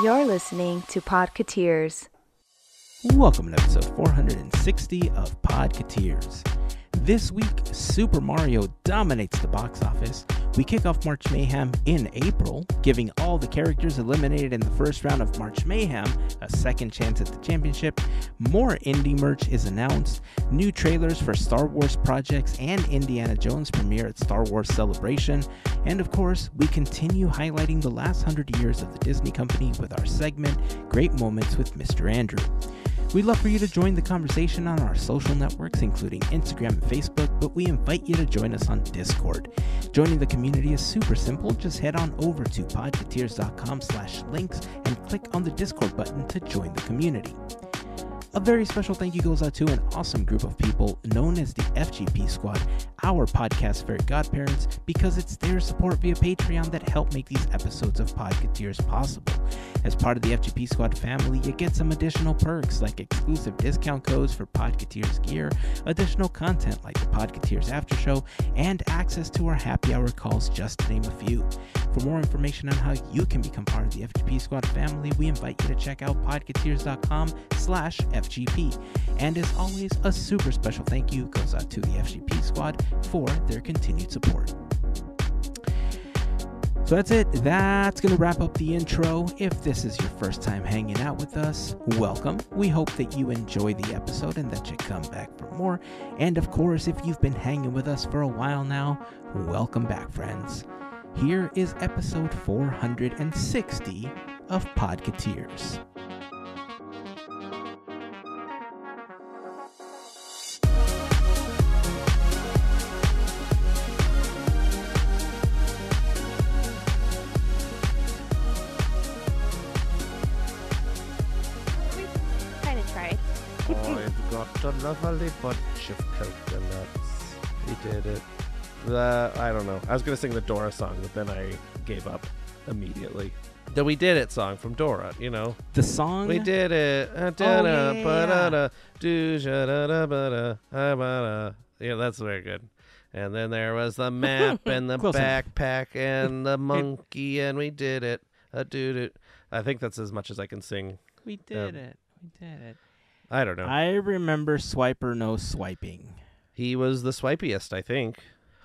You're listening to Podketeers. Welcome to episode 460 of Podketeers. This week, Super Mario dominates the box office. We kick off March Mayhem in April, giving all the characters eliminated in the first round of March Mayhem a second chance at the championship. More indie merch is announced. New trailers for Star Wars projects and Indiana Jones premiere at Star Wars Celebration. And of course, we continue highlighting the last 100 years of the Disney Company with our segment, Great Moments with Mr. Andrew. We'd love for you to join the conversation on our social networks, including Instagram and Facebook, but we invite you to join us on Discord. Joining the community is super simple. Just head on over to podketeers.com/links and click on the Discord button to join the community. A very special thank you goes out to an awesome group of people known as the FGP Squad, our podcast Fairy Godparents, because it's their support via Patreon that help make these episodes of Podketeers possible. As part of the FGP Squad family, you get some additional perks like exclusive discount codes for Podketeers gear, additional content like the Podketeers After Show, and access to our happy hour calls, just to name a few. For more information on how you can become part of the FGP Squad family, we invite you to check out podketeers.com/FGP. And as always, a super special thank you goes out to the FGP Squad for their continued support. So that's it. That's going to wrap up the intro. If this is your first time hanging out with us, welcome. We hope that you enjoy the episode and that you come back for more. And of course, if you've been hanging with us for a while now, welcome back, friends. Here is episode 460 of Podketeers. A lovely bunch of coconuts. We did it. I don't know. I was going to sing the Dora song, but then I gave up immediately. The We Did It song from Dora, you know. The song? We did it. Yeah, that's very good. And then there was the map and the backpack and the monkey, and we did it. I think that's as much as I can sing. We did it. We did it. I don't know. I remember Swiper No Swiping. He was the swipiest, I think.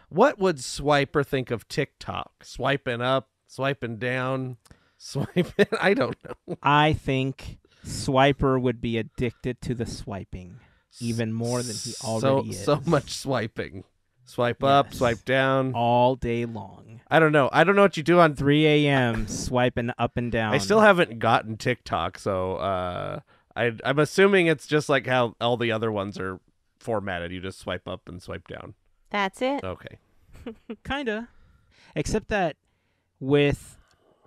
What would Swiper think of TikTok? Swiping up, swiping down, swiping? I don't know. I think Swiper would be addicted to the swiping even more than he already is. So much swiping. Swipe up, swipe down. All day long. I don't know. I don't know what you do on 3 a.m. swiping up and down. I still haven't gotten TikTok, so I'm assuming it's just like how all the other ones are formatted. You just swipe up and swipe down. That's it. Okay. Kinda. Except that with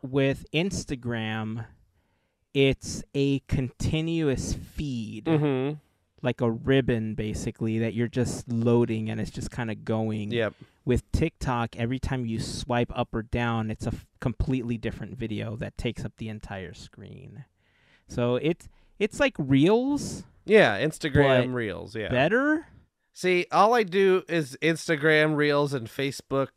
Instagram, it's a continuous feed. Mm-hmm. Like a ribbon, basically, that you're just loading and it's just kind of going. Yep. With TikTok, every time you swipe up or down, it's a completely different video that takes up the entire screen. So it's like Reels. Yeah, Instagram Reels, yeah. Better? See, all I do is Instagram Reels and Facebook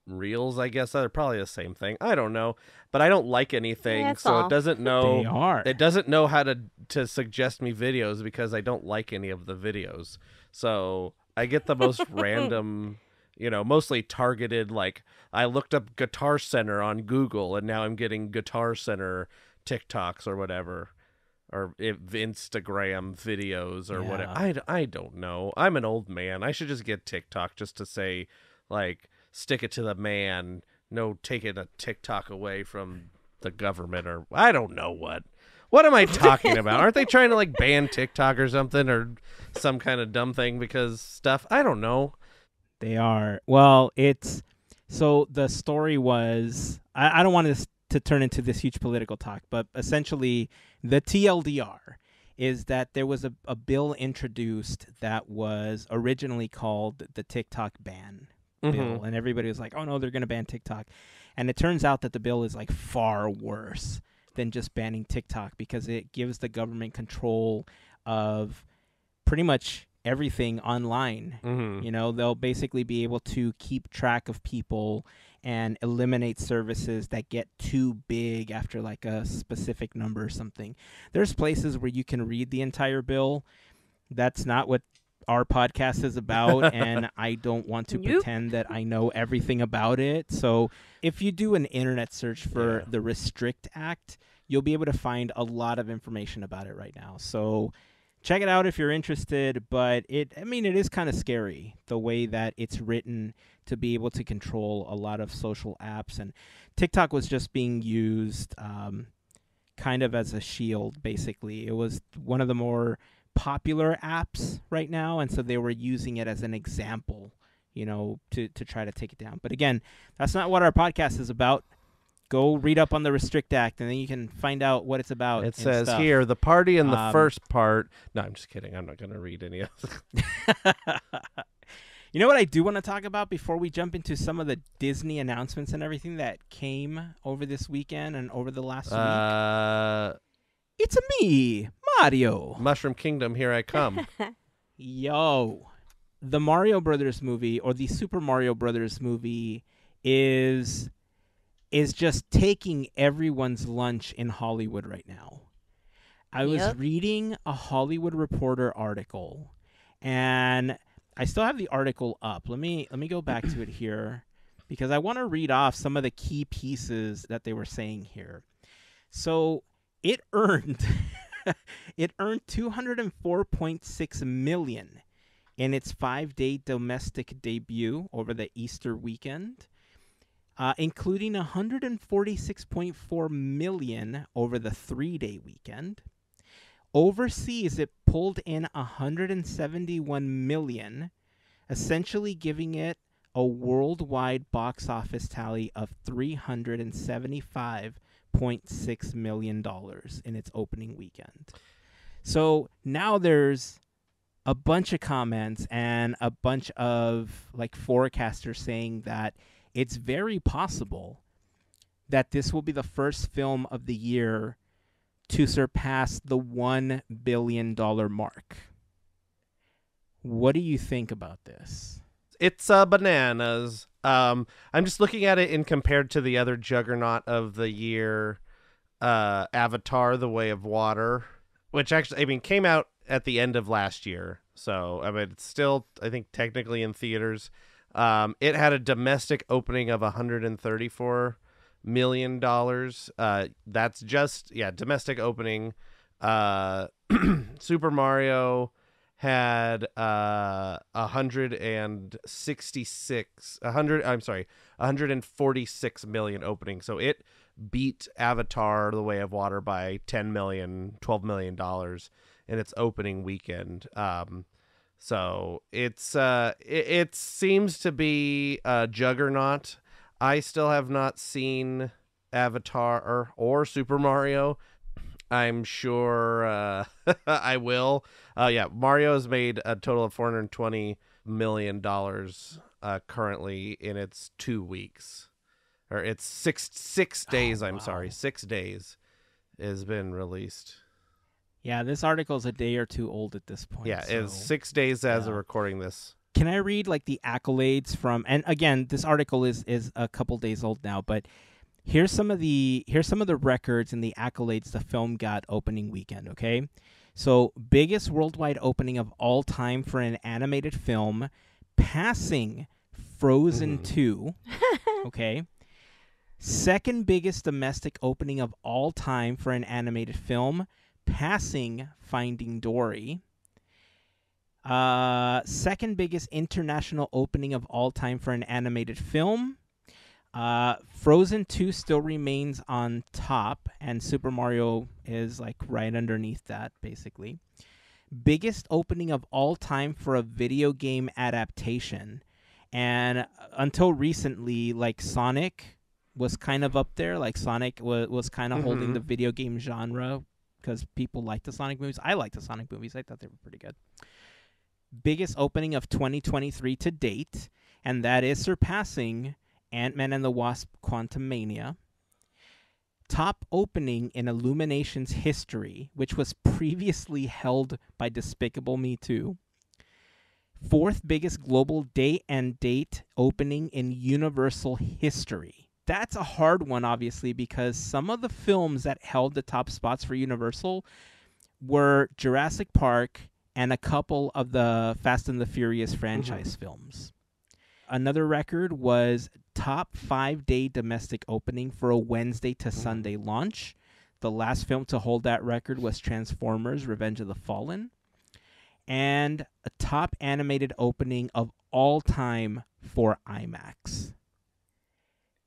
Reels, I guess. They're probably the same thing. I don't know. But I don't like anything, so it doesn't know. They are. It doesn't know how to suggest me videos because I don't like any of the videos. So I get the most random, mostly targeted, like I looked up Guitar Center on Google and now I'm getting Guitar Center TikToks or whatever. Or Instagram videos or whatever. I don't know. I'm an old man. I should just get TikTok just to say, like, stick it to the man. No taking a TikTok away from the government or I don't know what. What am I talking about? Aren't they trying to, like, ban TikTok or something or some kind of dumb thing because stuff? I don't know. They are. Well, so the story was, I don't want this to turn into this huge political talk, but essentially the TLDR is that there was a bill introduced that was originally called the TikTok ban bill, and everybody was like, oh no, they're going to ban TikTok. And it turns out that the bill is like far worse than just banning TikTok because it gives the government control of pretty much everything online. They'll basically be able to keep track of people and eliminate services that get too big after like a specific number or something. There's places where you can read the entire bill. That's not what our podcast is about, and I don't want to pretend that I know everything about it. So if you do an internet search for the Restrict Act, you'll be able to find a lot of information about it right now. So check it out if you're interested, but it is kind of scary the way that it's written to be able to control a lot of social apps. And TikTok was just being used kind of as a shield, basically. It was one of the more popular apps right now, and so they were using it as an example, to try to take it down. But again, that's not what our podcast is about. Go read up on the Restrict Act, and then you can find out what it's about. It says here, the party in the first part. No, I'm just kidding. I'm not going to read any of it. You know what I do want to talk about before we jump into some of the Disney announcements and everything that came over this weekend and over the last week? It's me, Mario. Mushroom Kingdom, here I come. Yo. The Mario Brothers movie, or the Super Mario Brothers movie, is just taking everyone's lunch in Hollywood right now. I was reading a Hollywood Reporter article, and I still have the article up. Let me go back to it here, because I want to read off some of the key pieces that they were saying here. So it earned $204.6 million in its 5-day domestic debut over the Easter weekend, including $146.4 million over the 3-day weekend. Overseas, it pulled in $171 million, essentially giving it a worldwide box office tally of $375.6 million in its opening weekend. So now there's a bunch of comments and a bunch of forecasters saying that it's very possible that this will be the first film of the year to surpass the $1 billion mark. What do you think about this? It's bananas. I'm just looking at it in compared to the other juggernaut of the year, Avatar: The Way of Water, which actually, came out at the end of last year. So, it's still, I think, technically in theaters. It had a domestic opening of $134 million. That's just domestic opening. Super Mario had 146 million opening. So it beat Avatar: The Way of Water by $10 million, $12 million in its opening weekend. So it's it seems to be a juggernaut. I still have not seen Avatar or Super Mario. I'm sure I will. Mario has made a total of $420 million currently in its 2 weeks. Or it's six days, I'm sorry. 6 days has been released. Yeah, this article is a day or two old at this point. Yeah, it's 6 days as of recording this. Can I read the accolades from? And again, this article is a couple days old now, but here's some of the records and the accolades the film got opening weekend. Okay, so biggest worldwide opening of all time for an animated film, passing Frozen 2. Okay. Second biggest domestic opening of all time for an animated film, passing Finding Dory. Second biggest international opening of all time for an animated film. Frozen 2 still remains on top, and Super Mario is right underneath that, basically. Biggest opening of all time for a video game adaptation. And until recently, Sonic was kind of up there. Sonic was kind of holding the video game genre because people like the Sonic movies. I like the Sonic movies. I thought they were pretty good. Biggest opening of 2023 to date, and that is surpassing Ant-Man and the Wasp: Quantumania. Top opening in Illumination's history, which was previously held by Despicable Me 2. 4th biggest global day and date opening in Universal history. That's a hard one, obviously, because some of the films that held the top spots for Universal were Jurassic Park and a couple of the Fast and the Furious franchise films. Another record was top 5-day domestic opening for a Wednesday to Sunday launch. The last film to hold that record was Transformers: Revenge of the Fallen. And a top animated opening of all time for IMAX.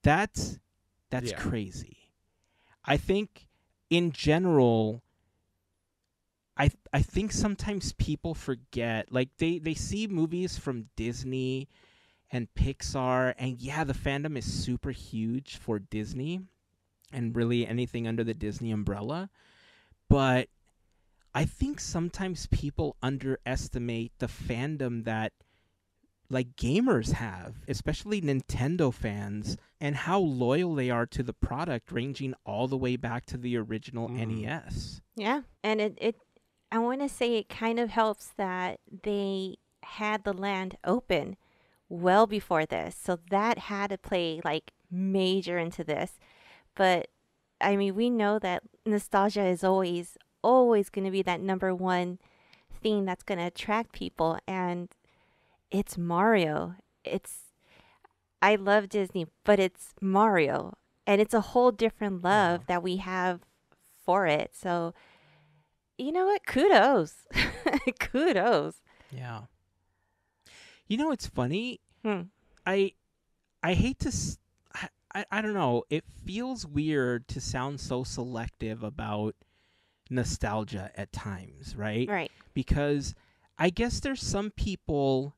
That's crazy. I think in general, I think sometimes people forget, like they see movies from Disney and Pixar, and yeah, the fandom is super huge for Disney and really anything under the Disney umbrella. But I think sometimes people underestimate the fandom that like gamers have, especially Nintendo fans, and how loyal they are to the product, ranging all the way back to the original NES. Yeah, and I want to say it kind of helps that they had the land open well before this, so that had to play like major into this. But I mean, we know that nostalgia is always going to be that number one thing that's going to attract people, and it's Mario. I love Disney, but it's Mario, and it's a whole different love that we have for it. So, you know what? Kudos. Kudos. Yeah. You know, it's funny. I hate to. I don't know. It feels weird to sound so selective about nostalgia at times, right? Right. Because I guess there's some people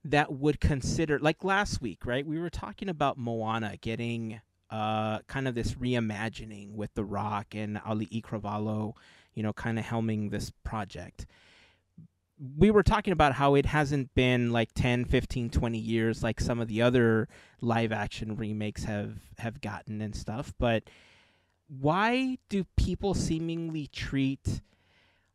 that would consider, like last week, right? We were talking about Moana getting kind of this reimagining with The Rock and Ali Icravalo, you know, kind of helming this project. We were talking about how it hasn't been like 10, 15, 20 years like some of the other live action remakes have gotten and stuff. But why do people seemingly treat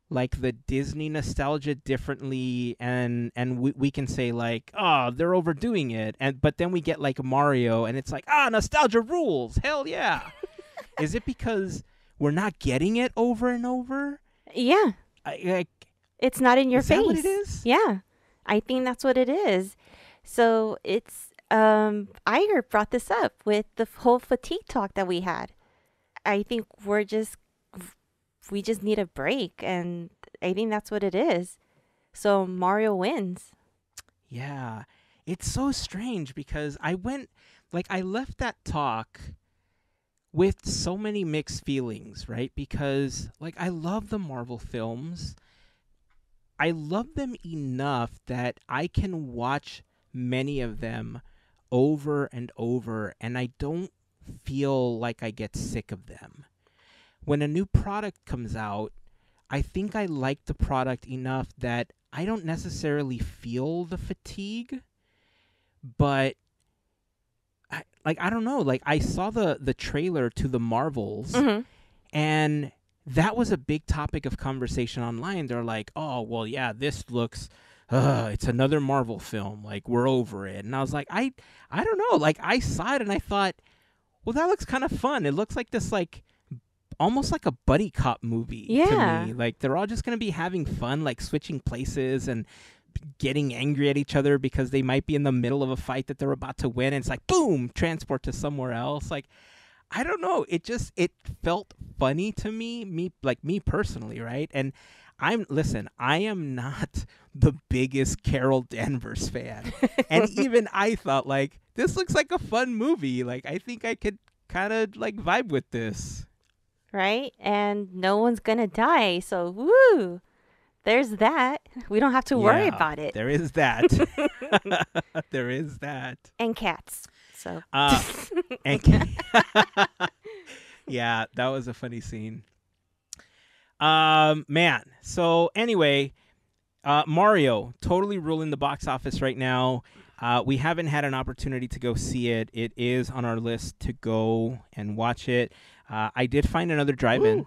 like the Disney nostalgia differently, and we can say like, oh, they're overdoing it, but then we get like Mario and it's like, nostalgia rules, hell yeah. Is it because we're not getting it over and over? Yeah. It's not in your face. Is that what it is? Yeah. I think that's what it is. So it's Iger brought this up with the whole fatigue talk that we had. I think we just need a break, and I think that's what it is. So Mario wins. Yeah. It's so strange because I left that talk with so many mixed feelings, right? Because like I love the Marvel films. I love them enough that I can watch many of them over and over, and I don't feel like I get sick of them. When a new product comes out, I think I like the product enough that I don't necessarily feel the fatigue, but I don't know. Like I saw the trailer to the Marvels, and that was a big topic of conversation online. They're like, oh, well, yeah, this looks, it's another Marvel film. Like, we're over it. And I was like, I don't know. Like, I saw it and I thought, well, that looks kind of fun. It looks like this, like, almost like a buddy cop movie to me. Like, they're all just going to be having fun, like, switching places and getting angry at each other because they might be in the middle of a fight that they're about to win. And it's like, boom, transport to somewhere else. Like, I don't know. It felt funny to me personally, right? And I am not the biggest Carol Danvers fan. And even I thought like, this looks like a fun movie. Like, I think I could kind of like vibe with this. Right? And no one's going to die. So, woo, there's that. We don't have to worry about it. There is that. There is that. And cats. So. Yeah, that was a funny scene. Man. So anyway, Mario totally ruling the box office right now. We haven't had an opportunity to go see it. It is on our list to go and watch it. I did find another drive-in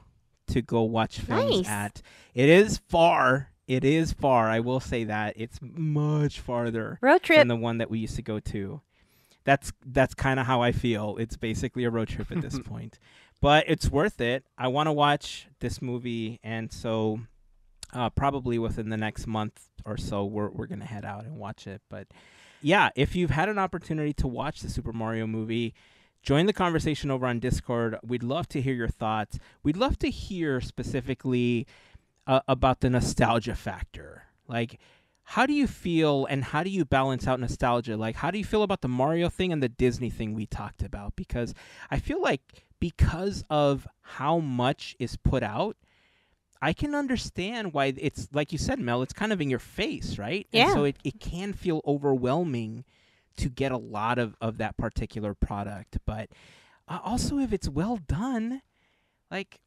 to go watch films at. It is far. It is far. I will say that. It's much farther Road trip. than the one that we used to go to. That's kind of how I feel. It's basically a road trip at this point. But it's worth it. I want to watch this movie, and so probably within the next month or so, we're going to head out and watch it. But yeah, if you've had an opportunity to watch the Super Mario movie, join the conversation over on Discord. We'd love to hear your thoughts. We'd love to hear specifically about the nostalgia factor. Like, how do you feel and how do you balance out nostalgia? Like, how do you feel about the Mario thing and the Disney thing we talked about? Because I feel like because of how much is put out, I can understand why it's, like you said, Mel, it's kind of in your face, right? Yeah. And so it can feel overwhelming to get a lot of that particular product. But also, if it's well done, like,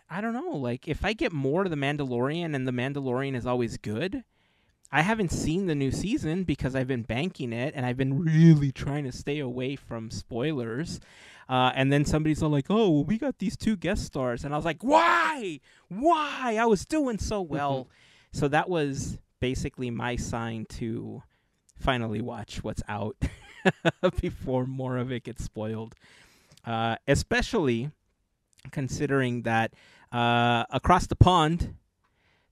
I don't know. Like, if I get more to The Mandalorian and The Mandalorian is always good, I haven't seen the new season because I've been banking it and I've been really trying to stay away from spoilers. And then somebody's all like, oh, well, we got these 2 guest stars. And I was like, why? Why? I was doing so well. So that was basically my sign to finally watch what's out before more of it gets spoiled. Especially considering that across the pond,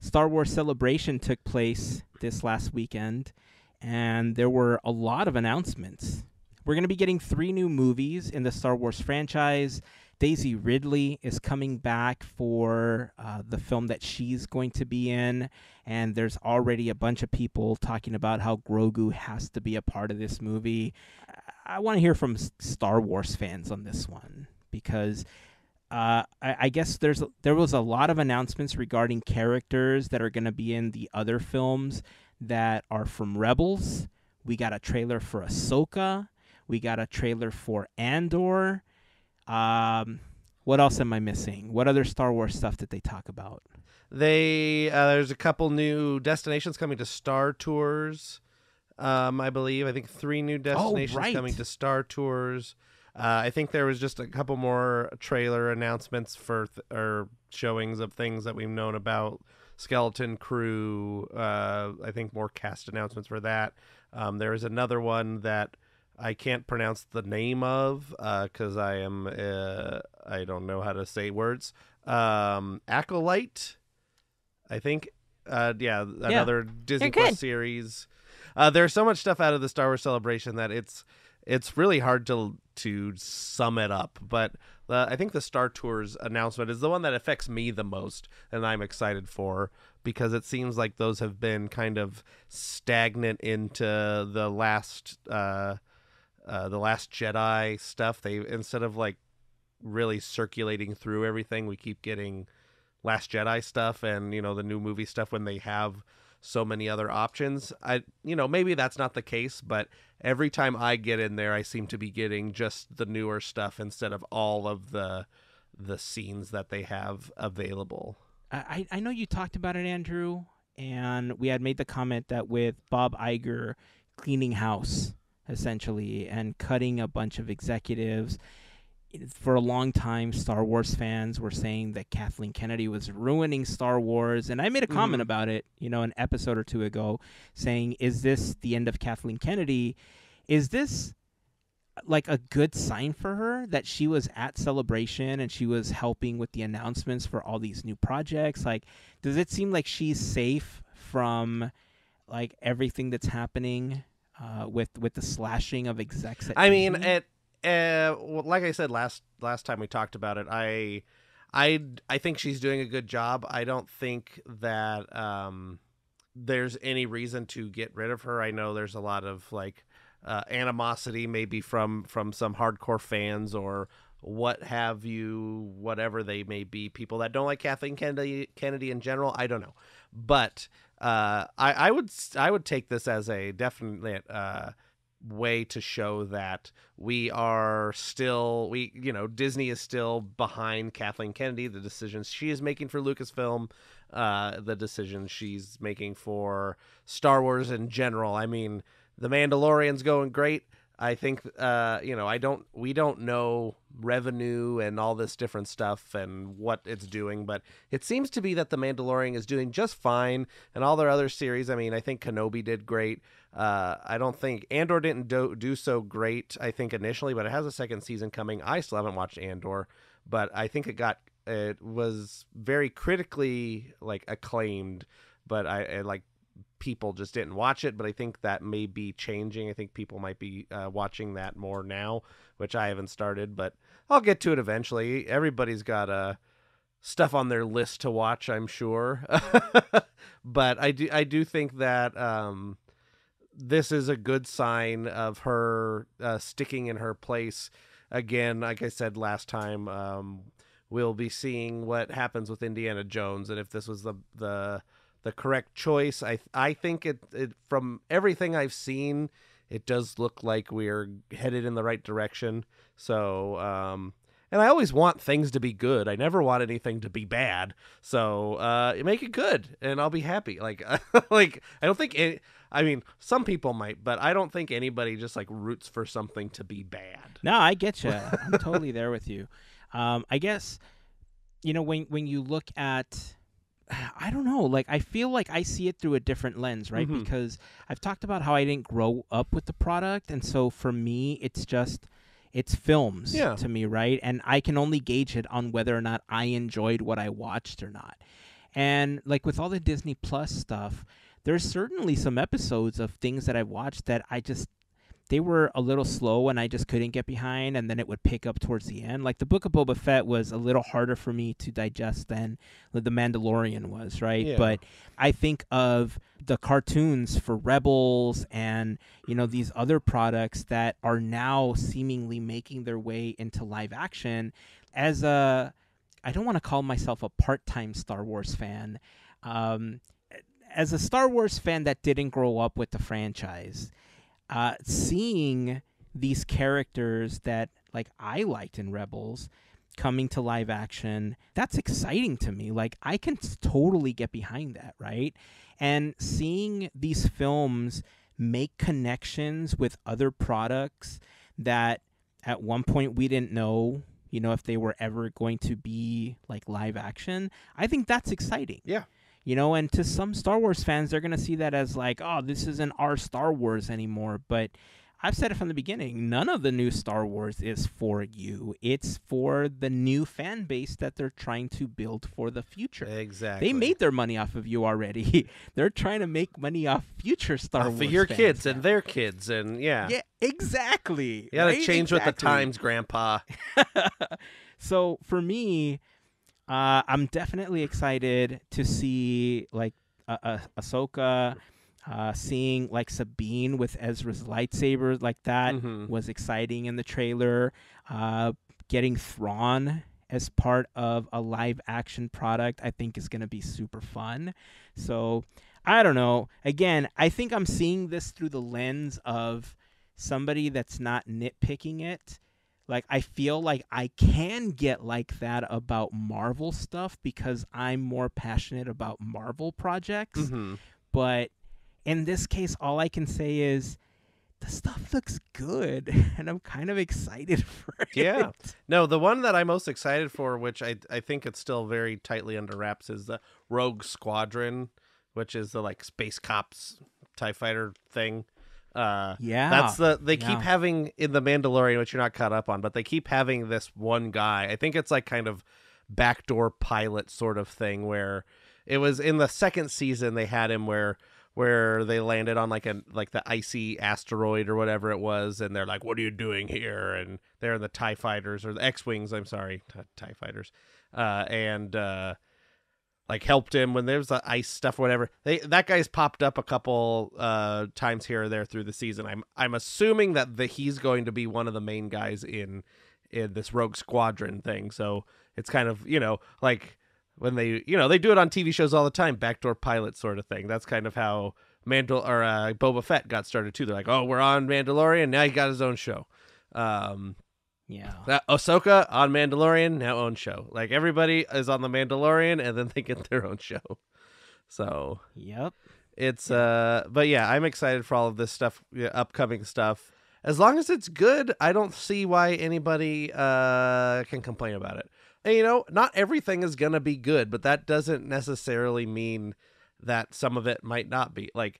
Star Wars Celebration took place this last weekend, and there were a lot of announcements. We're going to be getting 3 new movies in the Star Wars franchise. Daisy Ridley is coming back for the film that she's going to be in, and there's already a bunch of people talking about how Grogu has to be a part of this movie. I want to hear from Star Wars fans on this one, because I guess there was a lot of announcements regarding characters that are going to be in the other films that are from Rebels. We got a trailer for Ahsoka. We got a trailer for Andor. What else am I missing? What other Star Wars stuff did they talk about? There's a couple new destinations coming to Star Tours. I believe. I think 3 new destinations coming to Star Tours. I think there was just a couple more trailer announcements for or showings of things that we've known about. Skeleton Crew. I think more cast announcements for that. There is another one that I can't pronounce the name of because I don't know how to say words. Acolyte, I think. Another Disney Plus series. There's so much stuff out of the Star Wars Celebration that it's really hard to sum it up. But I think the Star Tours announcement is the one that affects me the most, and I'm excited for, because it seems like those have been kind of stagnant into the last Jedi stuff. They, instead of like really circulating through everything, we keep getting Last Jedi stuff and the new movie stuff when they have so many other options. Maybe that's not the case, but every time I get in there, I seem to be getting just the newer stuff instead of all of the scenes that they have available. I know you talked about it, Andrew, and we had made the comment that with Bob Iger cleaning house, essentially, and cutting a bunch of executives, for a long time, Star Wars fans were saying that Kathleen Kennedy was ruining Star Wars. And I made a comment about it, an episode or 2 ago, saying, is this the end of Kathleen Kennedy? Is this like a good sign for her that she was at Celebration and she was helping with the announcements for all these new projects? Like, does it seem like she's safe from like everything that's happening with the slashing of execs at Disney? Like I said last time we talked about it, I think she's doing a good job. I don't think that there's any reason to get rid of her. I know there's a lot of like animosity, maybe from some hardcore fans or what have you, whatever they may be, people that don't like Kathleen Kennedy in general. I don't know, but I would take this as a definite way to show that we are still, Disney is still behind Kathleen Kennedy, the decisions she is making for Lucasfilm, the decisions she's making for Star Wars in general. I mean, The Mandalorian's going great. I think we don't know revenue and all this different stuff and what it's doing, but it seems to be that The Mandalorian is doing just fine, and all their other series. I mean, I think Kenobi did great. I don't think Andor didn't do so great, I think, initially, but it has a second season coming. I still haven't watched Andor, but I think it was very critically like acclaimed, but I like people just didn't watch it. But I think that may be changing. I think people might be watching that more now, which I haven't started, but I'll get to it eventually. Everybody's got stuff on their list to watch, I'm sure. But I do think that this is a good sign of her sticking in her place. Again, like I said last time, we'll be seeing what happens with Indiana Jones, and if this was the correct choice. I think it from everything I've seen, it does look like we're headed in the right direction. So, and I always want things to be good. I never want anything to be bad. So, make it good, and I'll be happy. Like, like I don't think I mean, some people might, but I don't think anybody just like roots for something to be bad. No, I get you. I'm totally there with you. I guess, when you look at, I don't know, like I feel like I see it through a different lens, right? Mm-hmm. Because I've talked about how I didn't grow up with the product, and so for me, it's films to me, right? And I can only gauge it on whether or not I enjoyed what I watched or not. And like with all the Disney Plus stuff, there's certainly some episodes of things that I watched that they were a little slow and I just couldn't get behind, and then it would pick up towards the end. Like the Book of Boba Fett was a little harder for me to digest than The Mandalorian was, right? Yeah. But I think of the cartoons for Rebels and, these other products that are now seemingly making their way into live action. I don't want to call myself a part-time Star Wars fan. As a Star Wars fan that didn't grow up with the franchise, seeing these characters that like I liked in Rebels coming to live action, that's exciting to me. Like I can totally get behind that, right? And seeing these films make connections with other products that at one point we didn't know, if they were ever going to be like live action, I think that's exciting. Yeah. And to some Star Wars fans, they're going to see that as like, oh, this isn't our Star Wars anymore. But I've said it from the beginning, none of the new Star Wars is for you. It's for the new fan base that they're trying to build for the future. Exactly. They made their money off of you already. They're trying to make money off future Star Wars for your fans kids now. and their kids, and yeah. Yeah, exactly. You gotta right? change with the times, Grandpa. So for me, I'm definitely excited to see like Ahsoka, seeing like Sabine with Ezra's lightsaber, like that was exciting in the trailer. Getting Thrawn as part of a live action product, I think is going to be super fun. So I don't know. Again, I think I'm seeing this through the lens of somebody that's not nitpicking it. Like, I feel like I can get like that about Marvel stuff because I'm more passionate about Marvel projects. Mm-hmm. But in this case, all I can say is the stuff looks good, and I'm kind of excited for it. Yeah. No, the one that I'm most excited for, which I think it's still very tightly under wraps, is the Rogue Squadron, which is the like space cops TIE fighter thing. Yeah, that's they keep having in The Mandalorian, which you're not caught up on, but they keep having this one guy. I think it's like kind of backdoor pilot sort of thing, where it was in the second season they had him where they landed on like the icy asteroid or whatever it was, and they're like, "What are you doing here?" And they're in the TIE fighters or the X-wings. I'm sorry, TIE fighters, and like helped him when there's the ice stuff, or whatever. That guy's popped up a couple times here or there through the season. I'm assuming that he's going to be one of the main guys in this Rogue Squadron thing. So it's kind of, like when they do it on TV shows all the time, backdoor pilot sort of thing. That's kind of how Boba Fett got started too. They're like, oh, we're on Mandalorian, now he got his own show. Yeah. Ahsoka on Mandalorian, now own show. Like everybody is on the Mandalorian and then they get their own show. So yep. It's but yeah, I'm excited for all of this stuff, upcoming stuff. as long as it's good, I don't see why anybody can complain about it. And, not everything is going to be good, but that doesn't necessarily mean that some of it might not be. Like,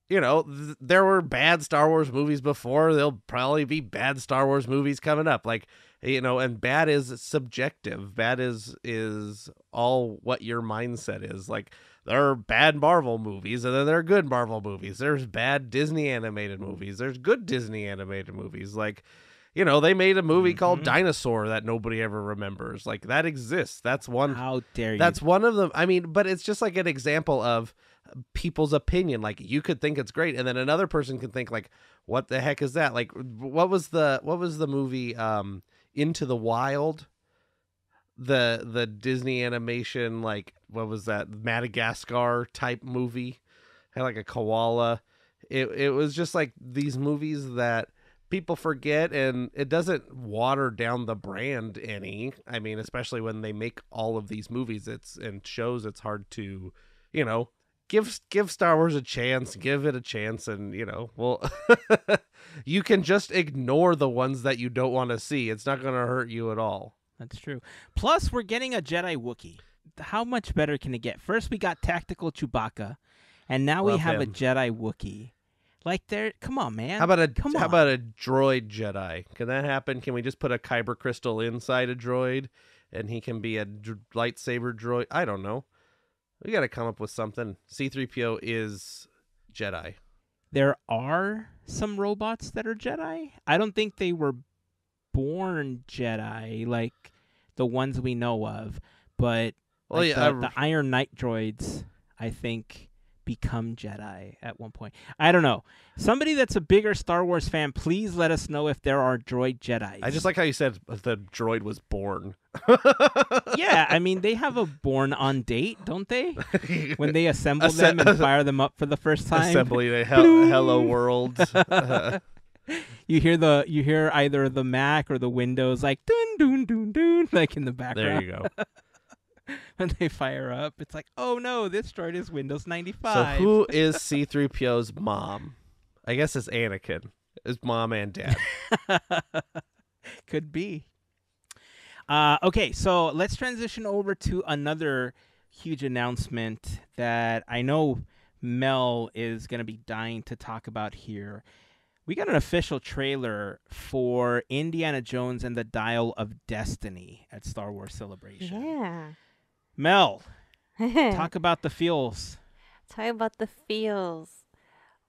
there were bad Star Wars movies before. There'll probably be bad Star Wars movies coming up. Like, and bad is subjective. Bad is all what your mindset is. Like, there are bad Marvel movies, and then there are good Marvel movies. There's bad Disney animated movies. There's good Disney animated movies. Like, they made a movie called Dinosaur that nobody ever remembers. Like, that exists. That's one. How dare you? That's one of them. I mean, but it's just like an example of people's opinion. Like, you could think it's great, and then another person can think like, what the heck is that? Like, what was the movie Into the Wild? The Disney animation, like, what was that, Madagascar type movie? Had like a koala. It was just like these movies that people forget, and it doesn't water down the brand any. I mean, especially when they make all of these movies and shows, it's hard to, give Star Wars a chance, give it a chance, and well, you can just ignore the ones that you don't want to see. It's not going to hurt you at all. That's true. Plus, we're getting a Jedi Wookiee. How much better can it get? First, we got tactical Chewbacca, and now we have a Jedi Wookiee. Like, come on, man. How about a droid Jedi? Can that happen? Can we just put a kyber crystal inside a droid, and he can be a lightsaber droid? I don't know. We got to come up with something. C-3PO is Jedi. There are some robots that are Jedi. I don't think they were born Jedi, like the ones we know of. But the Iron Knight droids, I think, become Jedi at one point. I don't know. Somebody that's a bigger Star Wars fan, please let us know if there are droid Jedis. I just like how you said the droid was born. Yeah, I mean, they have a born on date, don't they? When they assemble them and fire them up for the first time. Assembly the hello world. You hear either the Mac or the Windows like dun dun dun dun, like in the background. There you go. When they fire up, it's like, oh no, this droid is Windows 95. So who is C-3PO's mom? I guess it's Anakin. His mom and dad. Could be. Okay, so let's transition over to another huge announcement that I know Mel is going to be dying to talk about here. We got an official trailer for Indiana Jones and the Dial of Destiny at Star Wars Celebration. Yeah. Mel, talk about the feels. Talk about the feels.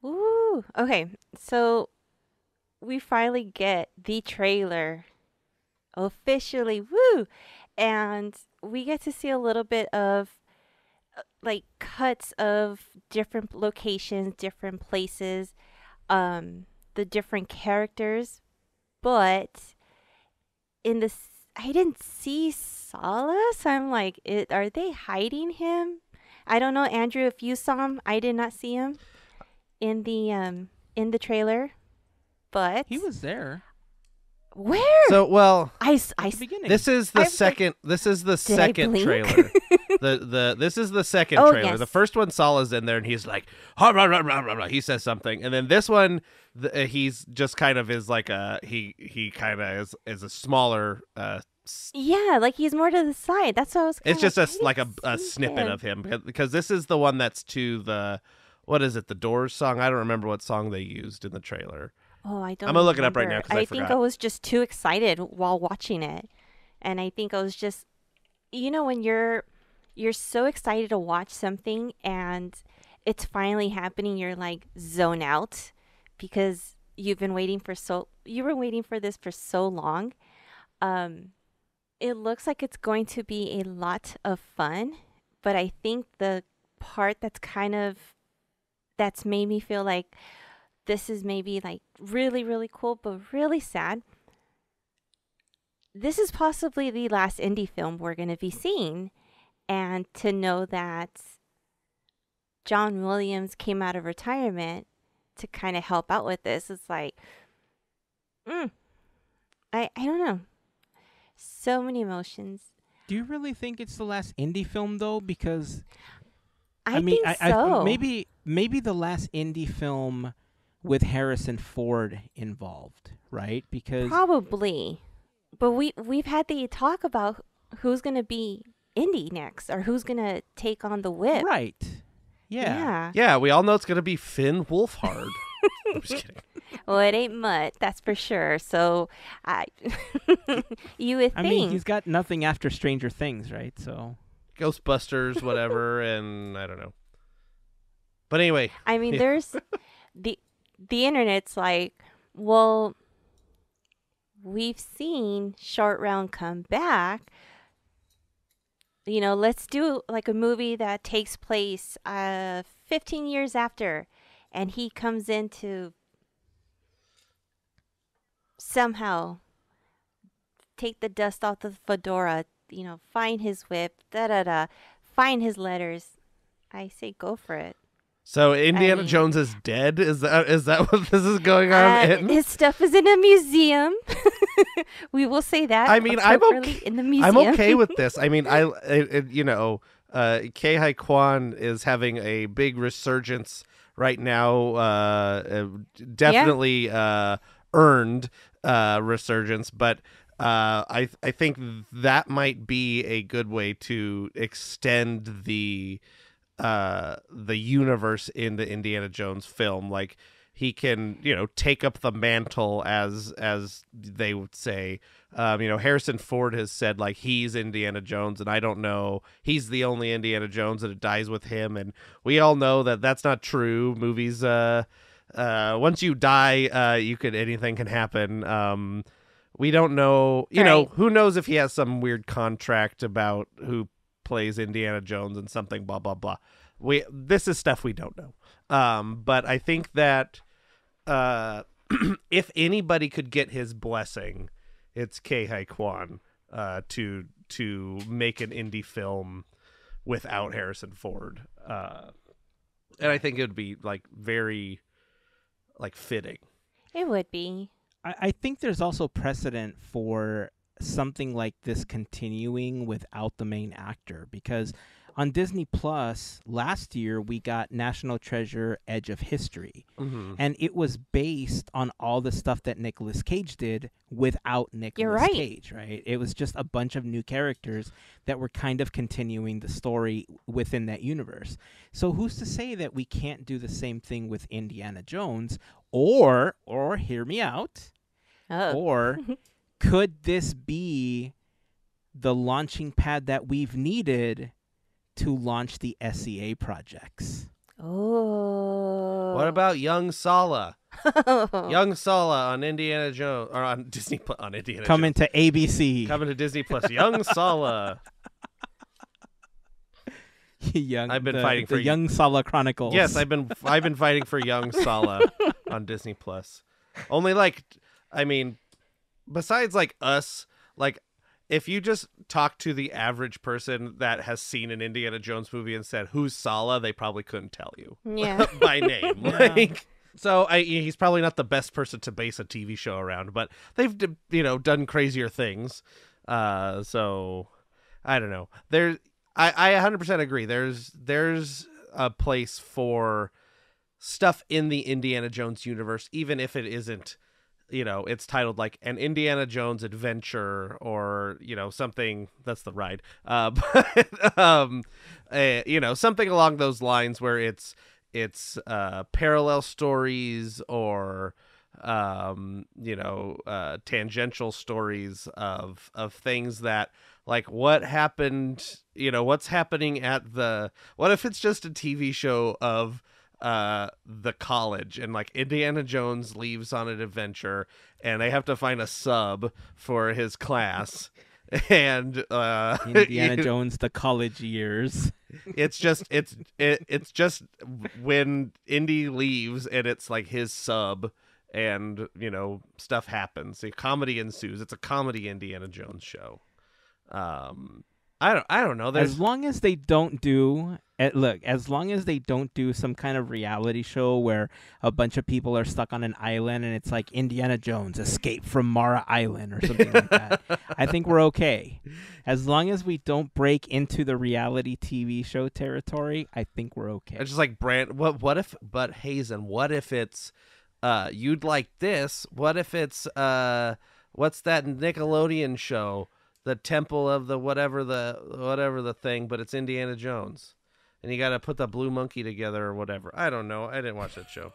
Ooh. Okay, so we finally get the trailer officially. Woo! And we get to see a little bit of like cuts of different locations, different places, the different characters, but in this, I didn't see Sala, so I'm like, are they hiding him? I don't know, Andrew, if you saw him. I did not see him in the trailer, but he was there. Where? So, well, this is the second. This is the second trailer. This is the second trailer. Yes. The first one, Sala's in there, and he's like, rah, rah, rah, rah, rah. He says something, and then this one, he's just kind of is like he kind of is a smaller. Yeah, like he's more to the side. That's what I was. It's just a snippet of him, because this is the one that's to the, what is it, the Doors song? I don't remember what song they used in the trailer. Oh, I don't. I'm gonna look it up right now because I forgot. think I was just too excited while watching it, and I think I was just, when you're so excited to watch something and it's finally happening, you're like zone out because you've been waiting for this for so long. It looks like it's going to be a lot of fun, but I think the part that's made me feel like this is maybe like really, really cool, but really sad. This is possibly the last indie film we're going to be seeing. And to know that John Williams came out of retirement to kind of help out with this, it's like, I don't know. So many emotions. Do you really think it's the last indie film, though? Because I think so. Maybe the last indie film with Harrison Ford involved, right? Because Probably. But we've had the talk about who's going to be Indy next, or who's going to take on the whip. right. Yeah. Yeah, we all know it's going to be Finn Wolfhard. I'm just kidding. Well, it ain't Mutt, that's for sure. So, you would think. I mean, he's got nothing after Stranger Things, right? So Ghostbusters, whatever, and I don't know. But anyway. I mean, there's the internet's like, well, we've seen Short Round come back. You know, let's do like a movie that takes place 15 years after, and he comes in to somehow take the dust off the fedora, you know, find his whip, find his letters. I say go for it. So Indiana Jones is dead? Is that what this is going on? His stuff is in a museum. We will say that. I mean, I'm okay. In the museum. I'm okay with this. I mean, Ke Kwan is having a big resurgence right now. Definitely earned resurgence, but I think that might be a good way to extend the universe in the Indiana Jones film. Like, he can, take up the mantle, as they would say. Harrison Ford has said, like, he's Indiana Jones, and I don't know, he's the only Indiana Jones, and it dies with him. And we all know that that's not true. Movies, once you die, anything can happen. We don't know, who knows if he has some weird contract about who plays Indiana Jones and something, blah, blah, blah. This is stuff we don't know. But I think that if anybody could get his blessing, it's Ke Kwan to make an indie film without Harrison Ford. And I think it would be like very fitting. It would be. I think there's also precedent for something like this continuing without the main actor, because on Disney Plus last year we got National Treasure: Edge of History, and it was based on all the stuff that Nicolas Cage did without Nicolas Cage, right? It was just a bunch of new characters that were kind of continuing the story within that universe. So who's to say that we can't do the same thing with Indiana Jones, or hear me out, or could this be the launching pad that we've needed to launch the SEA projects? Oh. What about Young Sala? Young Sala on Indiana Jones, or on Disney Plus, on Indiana Coming Jones. to ABC. Coming to Disney Plus. Young Sala. I've been fighting for Young Sala Chronicles. Yes, I've been fighting for Young Sala on Disney Plus. Only besides us, if you just talk to the average person that has seen an Indiana Jones movie and said, "Who's Sala?" they probably couldn't tell you by name. Yeah. So he's probably not the best person to base a TV show around, but they've done crazier things. So I don't know. I 100% agree. There's a place for stuff in the Indiana Jones universe, even if it isn't, it's titled like an Indiana Jones adventure, or, something. That's the ride. Something along those lines, where it's parallel stories, or, tangential stories of things that, like, what happened, what's happening what if it's just a TV show of the college, and like Indiana Jones leaves on an adventure and they have to find a sub for his class, and Indiana Jones the college years. It's just when Indy leaves and it's like his sub, and stuff happens. A comedy ensues. It's a comedy Indiana Jones show. I don't know. As long as they don't do some kind of reality show where a bunch of people are stuck on an island and it's like Indiana Jones Escape from Mara Island or something like that, I think we're okay. As long as we don't break into the reality TV show territory, I think we're okay. It's just like Heyzen, what if it's you'd like this. What if it's what's that Nickelodeon show? The Temple of the whatever the thing, but it's Indiana Jones. And you got to put the blue monkey together or whatever. I don't know. I didn't watch that show.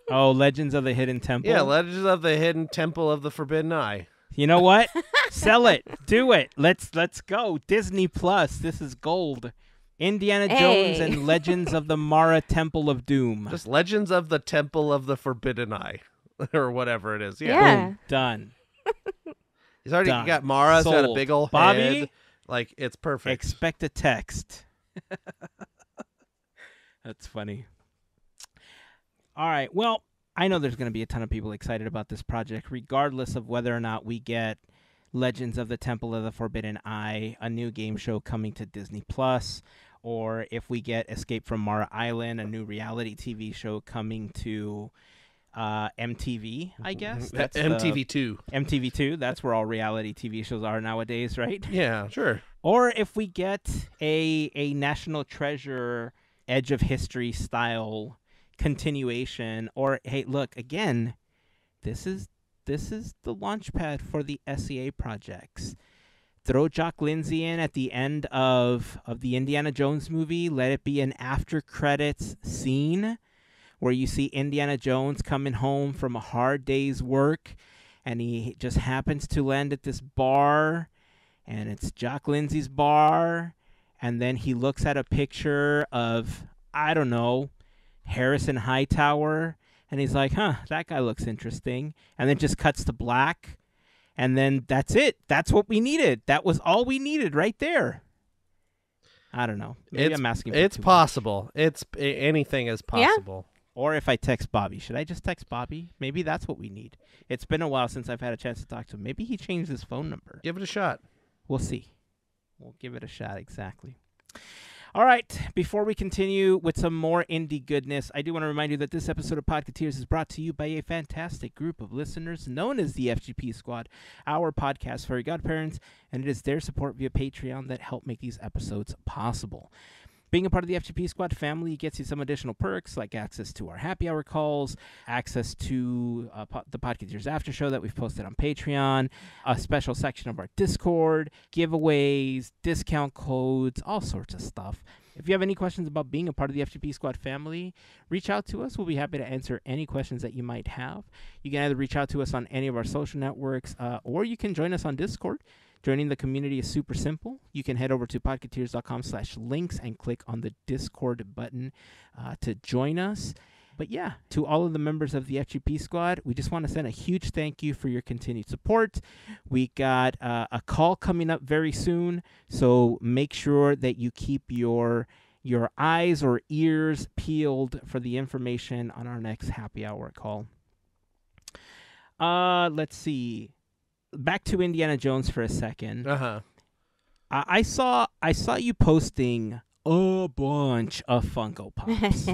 Oh, Legends of the Hidden Temple? Yeah, Legends of the Hidden Temple of the Forbidden Eye. You know what? Sell it. Do it. Let's go. Disney Plus. This is gold. Indiana Jones and Legends of the Mara Temple of Doom. Just Legends of the Temple of the Forbidden Eye. Or whatever it is. Yeah. Boom. Done. He's already Done. got Mara's got a Sold. big old Bobby? head. Like, it's perfect. Expect a text. That's funny. All right. Well, I know there's going to be a ton of people excited about this project, regardless of whether or not we get Legends of the Temple of the Forbidden Eye, a new game show coming to Disney Plus, or if we get Escape from Mara Island, a new reality TV show coming to MTV, I guess. That's MTV2. MTV2. That's where all reality TV shows are nowadays, right? Yeah, sure. Or if we get a National Treasure Edge of History style continuation, or hey, look, again, this is the launch pad for the SEA projects. Throw Jock Lindsay in at the end of the Indiana Jones movie. Let it be an after credits scene where you see Indiana Jones coming home from a hard day's work, and he just happens to land at this bar, and it's Jock Lindsay's bar, and then he looks at a picture of, I don't know, Harrison Hightower, and he's like, that guy looks interesting, and then just cuts to black, and then that's it. That's what we needed. That was all we needed right there. I don't know. Maybe I'm asking for It's too possible. Anything is possible. Or if I text Bobby, should I just text Bobby? Maybe that's what we need. It's been a while since I've had a chance to talk to him. Maybe he changed his phone number. Give it a shot. We'll see. We'll give it a shot, exactly. All right, before we continue with some more indie goodness, I do want to remind you that this episode of Podketeers is brought to you by a fantastic group of listeners known as the FGP Squad, our podcast, Fairy Godparents, and it is their support via Patreon that help make these episodes possible. Being a part of the FGP Squad family gets you some additional perks like access to our happy hour calls, access to the Podketeers After Show that we've posted on Patreon, a special section of our Discord, giveaways, discount codes, all sorts of stuff. If you have any questions about being a part of the FGP Squad family, reach out to us. We'll be happy to answer any questions that you might have. You can either reach out to us on any of our social networks, or you can join us on Discord. Joining the community is super simple. You can head over to podketeers.com/links and click on the Discord button to join us. But yeah, to all of the members of the FGP Squad, we just want to send a huge thank you for your continued support. We got a call coming up very soon, so make sure that you keep your eyes or ears peeled for the information on our next happy hour call. Let's see. Back to Indiana Jones for a second. I saw you posting a bunch of Funko Pops.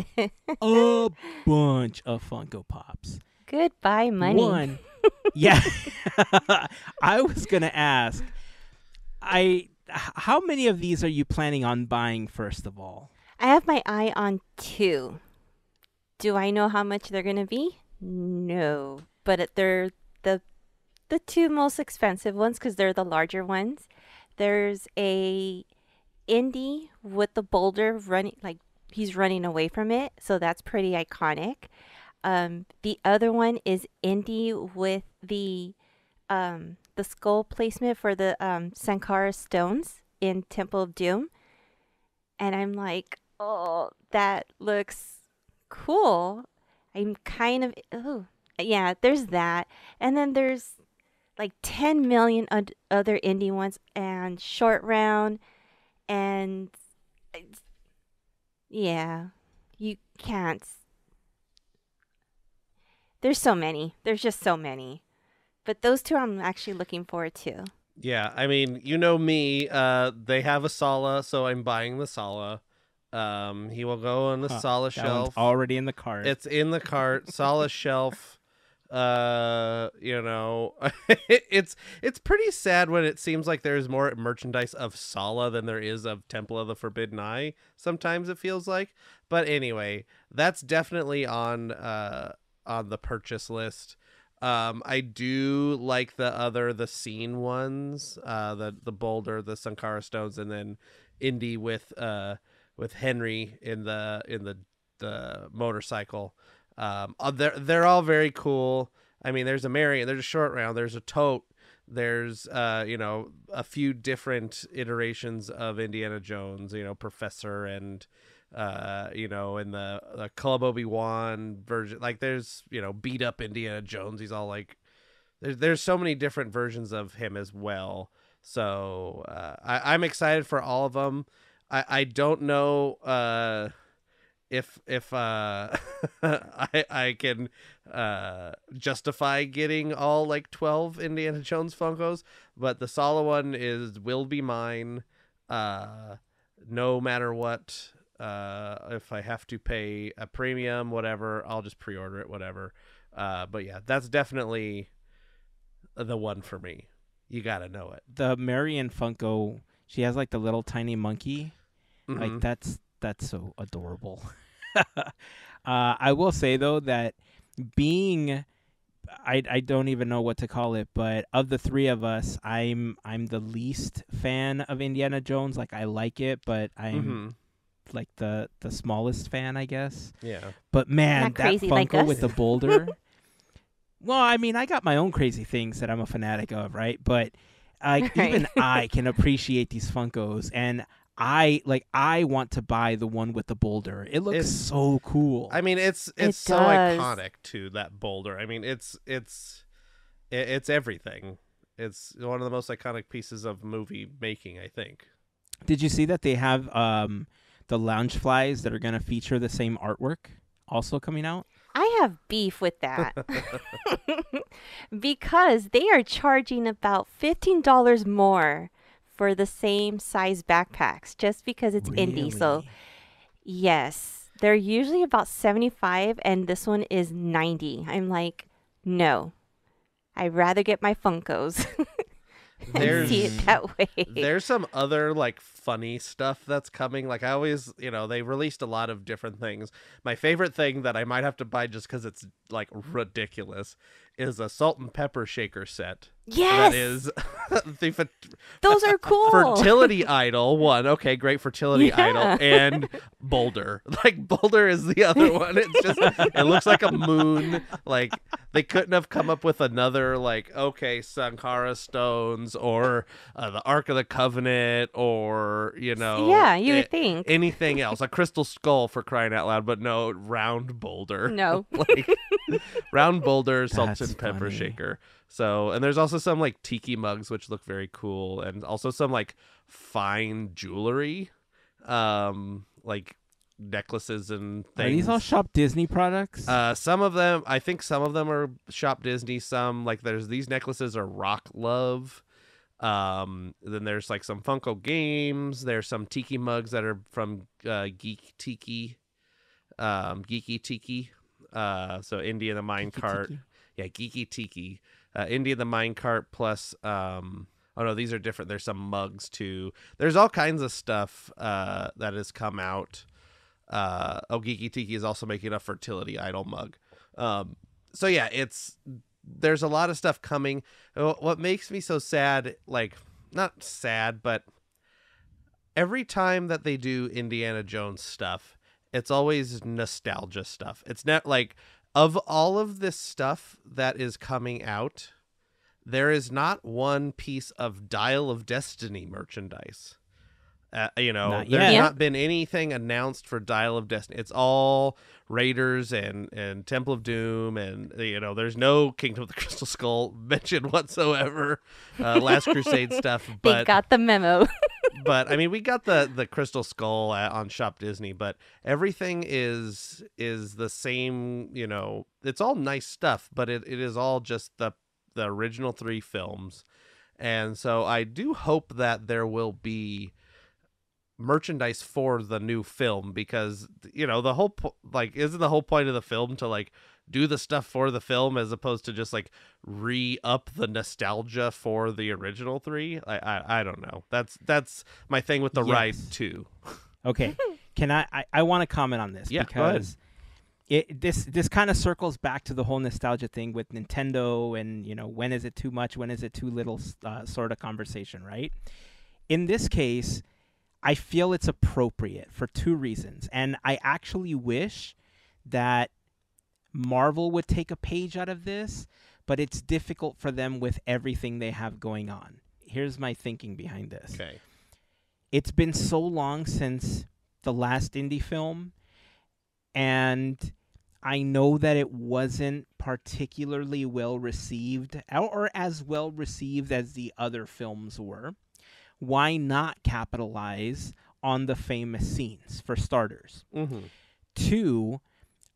A bunch of Funko Pops. Goodbye, money. One, yeah. I was gonna ask, how many of these are you planning on buying? First of all, I have my eye on 2. Do I know how much they're gonna be? No, but they're the 2 most expensive ones because they're the larger ones. There's a Indy with the boulder running, like he's running away from it, so that's pretty iconic. The other one is Indy with the skull placement for the Sankara stones in Temple of Doom, and I'm like, oh, that looks cool. I'm kind of, oh yeah, there's that, and then there's like 10 million other indie ones and Short Round, and yeah, you can't. There's so many. There's just so many. But those 2 I'm actually looking forward to. Yeah, I mean, you know me. They have a Sala, so I'm buying the Sala. He will go on the Sala shelf. Already in the cart. It's in the cart. Sala shelf. It's pretty sad when it seems like there's more merchandise of Sala than there is of Temple of the Forbidden Eye. Sometimes it feels like, but anyway, that's definitely on on the purchase list. I do like the scene ones, the boulder, the Sankara stones, and then Indy with Henry in the motorcycle. They're all very cool. I mean, there's a Marion, there's a short round, there's a tote, there's a few different iterations of Indiana Jones, Professor and in the Club Obi-Wan version, like there's beat up Indiana Jones. He's all like there's so many different versions of him as well. So I'm excited for all of them. I don't know if I can justify getting all like 12 Indiana Jones Funkos, but the Sala one will be mine no matter what. If I have to pay a premium, whatever, I'll just pre-order it, whatever. But yeah, that's definitely the one for me. You gotta know it. The Marion Funko, she has like the little tiny monkey. Mm-hmm. Like that's so adorable. I will say though that being, I don't even know what to call it, but of the three of us, I'm the least fan of Indiana Jones. Like I like it, but I'm like the smallest fan, I guess. Yeah. But man, Not that crazy Funko like us. with the boulder. Well, I mean, I got my own crazy things that I'm a fanatic of, right? But even I can appreciate these Funkos, and I want to buy the one with the boulder. It looks so cool. I mean, it's so does. iconic too, that boulder. I mean, it's everything. It's one of the most iconic pieces of movie making, I think. Did you see that they have the lounge flies that are going to feature the same artwork also coming out? I have beef with that because they are charging about $15 more for the same size backpacks just because it's indie. So yes, they're usually about 75 and this one is 90. I'm like, no, I'd rather get my Funkos. And see it that way. There's some other like funny stuff that's coming. Like I always, they released a lot of different things. My favorite thing that I might have to buy just because it's like ridiculous is a salt and pepper shaker set. Yes, that is those are cool. Fertility idol one. Okay, great fertility idol and boulder. Like boulder is the other one. It's just it looks like a moon. Like they couldn't have come up with another Sankara stones or the Ark of the Covenant or Yeah, you would think anything else. A crystal skull for crying out loud, but no, round boulder. No. Like round boulder, salt and pepper funny. shaker. So, and there's also some like tiki mugs which look very cool, and also some like fine jewelry, like necklaces and things. Are these all Shop Disney products? Some of them, I think some of them are Shop Disney. Some like there's these necklaces are Rock Love. Then there's like some Funko games. There's some tiki mugs that are from Geek Tiki, Geeky Tiki. So Indy and the Minecart. Tiki. Yeah, Geeky Tiki. Indy and the Minecart plus oh no, these are different. There's some mugs too. There's all kinds of stuff that has come out. Geeky Tiki is also making a fertility idol mug. So yeah, there's a lot of stuff coming. What makes me so sad, like not sad, but every time that they do Indiana Jones stuff, it's always nostalgia stuff. It's not like of all of this stuff that is coming out, there is not one piece of Dial of Destiny merchandise. There's not been anything announced for Dial of Destiny. It's all Raiders and Temple of Doom, and there's no Kingdom of the Crystal Skull mentioned whatsoever. Last Crusade stuff, but they got the memo. But I mean, we got the Crystal Skull on Shop Disney, but everything is the same. It's all nice stuff, but it is all just the original 3 films, and so I do hope that there will be merchandise for the new film, because the whole isn't the whole point of the film to like do the stuff for the film as opposed to just like re-up the nostalgia for the original 3. I don't know. That's my thing with the ride too. Okay. Can I want to comment on this? Yeah, because this kind of circles back to the whole nostalgia thing with Nintendo and, when is it too much, when is it too little sort of conversation, right? In this case, I feel it's appropriate for two reasons. And I actually wish that Marvel would take a page out of this, but it's difficult for them with everything they have going on. Here's my thinking behind this. Okay. It's been so long since the last indie film, and I know that it wasn't particularly well received or as well received as the other films were. Why not capitalize on the famous scenes, for starters? Mm-hmm. Two,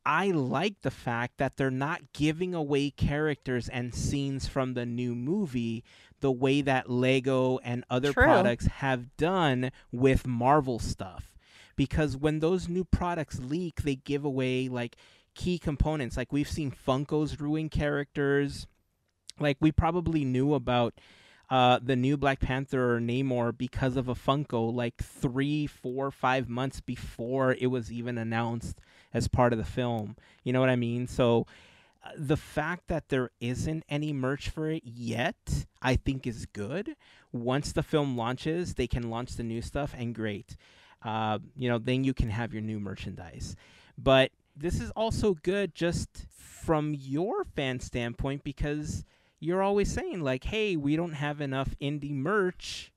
I like the fact that they're not giving away characters and scenes from the new movie the way that Lego and other products have done with Marvel stuff. Because when those new products leak, they give away like key components. Like we've seen Funkos ruin characters. Like we probably knew about the new Black Panther or Namor because of a Funko like 3, 4, 5 months before it was even announced as part of the film. You know what I mean? So the fact that there isn't any merch for it yet, I think is good. Once the film launches, they can launch the new stuff, and great. Then you can have your new merchandise. But this is also good just from your fan standpoint, because you're always saying like, hey, we don't have enough indie merch.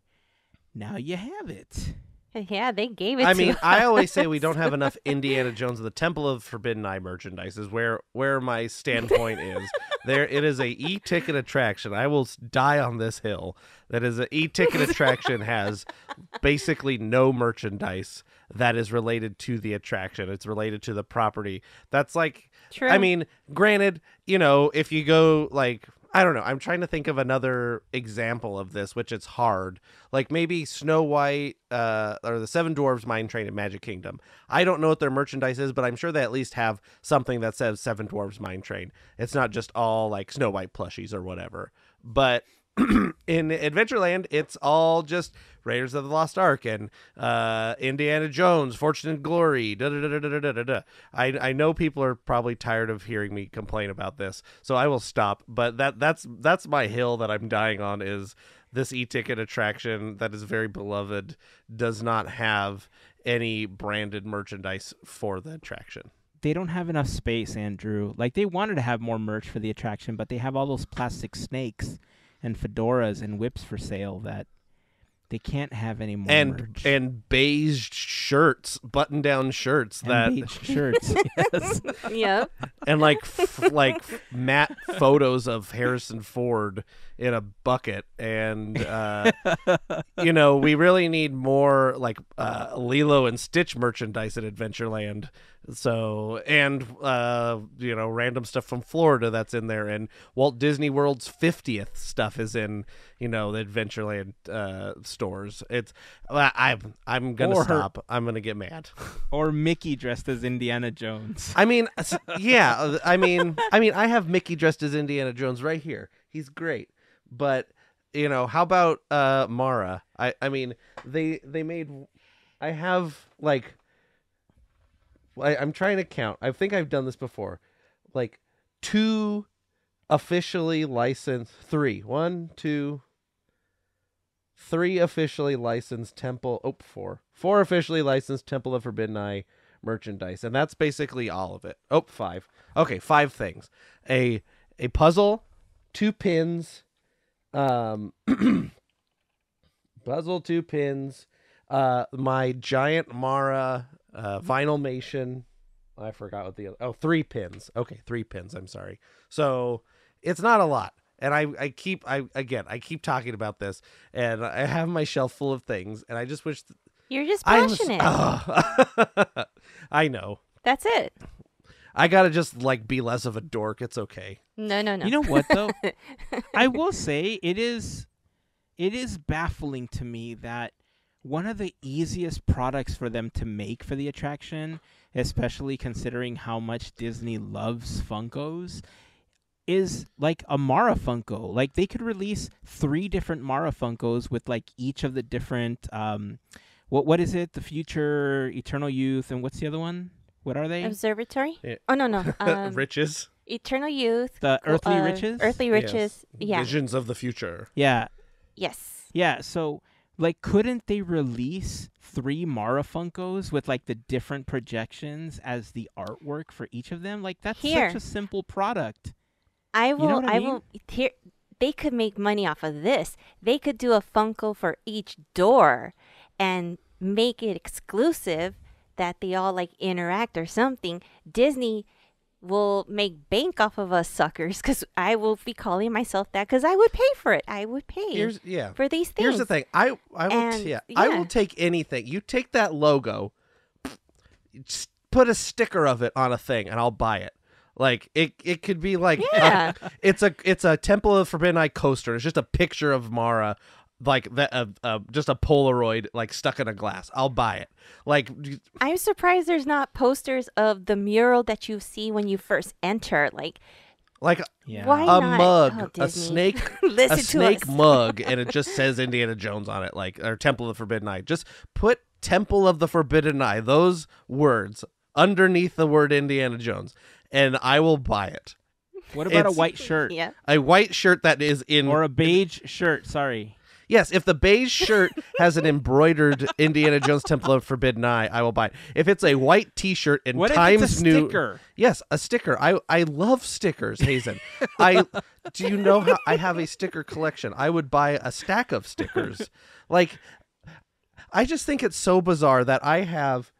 Now you have it. Yeah, they gave it to I mean, us. I always say we don't have enough Indiana Jones and the Temple of Forbidden Eye merchandise is where my standpoint is. It is a e-ticket attraction. I will die on this hill. That is, an e-ticket attraction has basically no merchandise that is related to the attraction. It's related to the property. That's like, True. I mean, granted, if you go like, I don't know. I'm trying to think of another example of this, which it's hard. Like maybe Snow White or the Seven Dwarfs Mine Train in Magic Kingdom. I don't know what their merchandise is, but I'm sure they at least have something that says Seven Dwarfs Mine Train. It's not just all like Snow White plushies or whatever. But in Adventureland, it's all just Raiders of the Lost Ark and Indiana Jones, Fortune and Glory. I know people are probably tired of hearing me complain about this, so I will stop. But that's my hill that I'm dying on, is this e-ticket attraction that is very beloved does not have any branded merchandise for the attraction. They don't have enough space, Andrew. Like, they wanted to have more merch for the attraction, but they have all those plastic snakes and fedoras and whips for sale that they can't have any more merch. And beige shirts, button-down shirts. Beige shirts, yes. Yep. And like matte photos of Harrison Ford in a bucket. And, we really need more like Lilo and Stitch merchandise at Adventureland. So, and, random stuff from Florida that's in there. And Walt Disney World's 50th stuff is in, the Adventureland stores. It's, I'm going to stop. I'm going to get mad. Or Mickey dressed as Indiana Jones. I mean, yeah. I mean, I have Mickey dressed as Indiana Jones right here. He's great. But, how about Mara? I mean, they made, I have like, I'm trying to count. I think I've done this before. Like 2 officially licensed, 3 officially licensed Temple. 4 officially licensed Temple of Forbidden Eye merchandise, and that's basically all of it. 5. Okay, 5 things: a puzzle, 2 pins, puzzle, 2 pins, my giant Mara Vinylmation. I forgot what the other. 3 pins. Okay, 3 pins. I'm sorry. So it's not a lot. And I keep talking about this, and I have my shelf full of things, and I just wish you're just passionate. I know. That's it. I gotta just like be less of a dork. It's okay. No. You know what though? I will say it is baffling to me that one of the easiest products for them to make for the attraction, especially considering how much Disney loves Funkos, is like a Mara Funko. Like they could release 3 different Mara Funkos with like each of the different what is it? The Future, Eternal Youth, and what's the other one? What are they? Observatory? Yeah. Oh, no. Riches. Eternal Youth. The Earthly Riches? Earthly Riches. Yes. Yeah. Visions of the future. Yeah. Yes. Yeah, so, like, couldn't they release 3 Mara Funkos with, like, the different projections as the artwork for each of them? Like, that's Here. such a simple product. I will. know what I mean? Here, they could make money off of this. They could do a Funko for each door, and make it exclusive that they all like interact or something. Disney will make bank off of us suckers because I will be calling myself that because I would pay for it. I would pay for these things. Here's the thing. I will take anything. You take that logo, just put a sticker of it on a thing, and I'll buy it. Like it could be like it's a Temple of the Forbidden Eye coaster. It's just a picture of Mara, like that, just a Polaroid like stuck in a glass. I'll buy it. Like I'm surprised there's not posters of the mural that you see when you first enter. Like Yeah. why a not? mug, Oh, a Disney. snake, Listen a to snake us. mug, and it just says Indiana Jones on it, like or Temple of the Forbidden Eye. Just put Temple of the Forbidden Eye, those words underneath the word Indiana Jones, and I will buy it. What about a It's- white shirt? Yeah. A white shirt that is in Or a beige shirt, sorry. Yes, if the beige shirt has an embroidered Indiana Jones Temple of Forbidden Eye, I will buy it. If it's a white T-shirt in What if Times it's a New, sticker? Yes, a sticker. I love stickers, Heyzen. Do you know how I have a sticker collection? I would buy a stack of stickers. Like, I just think it's so bizarre that I have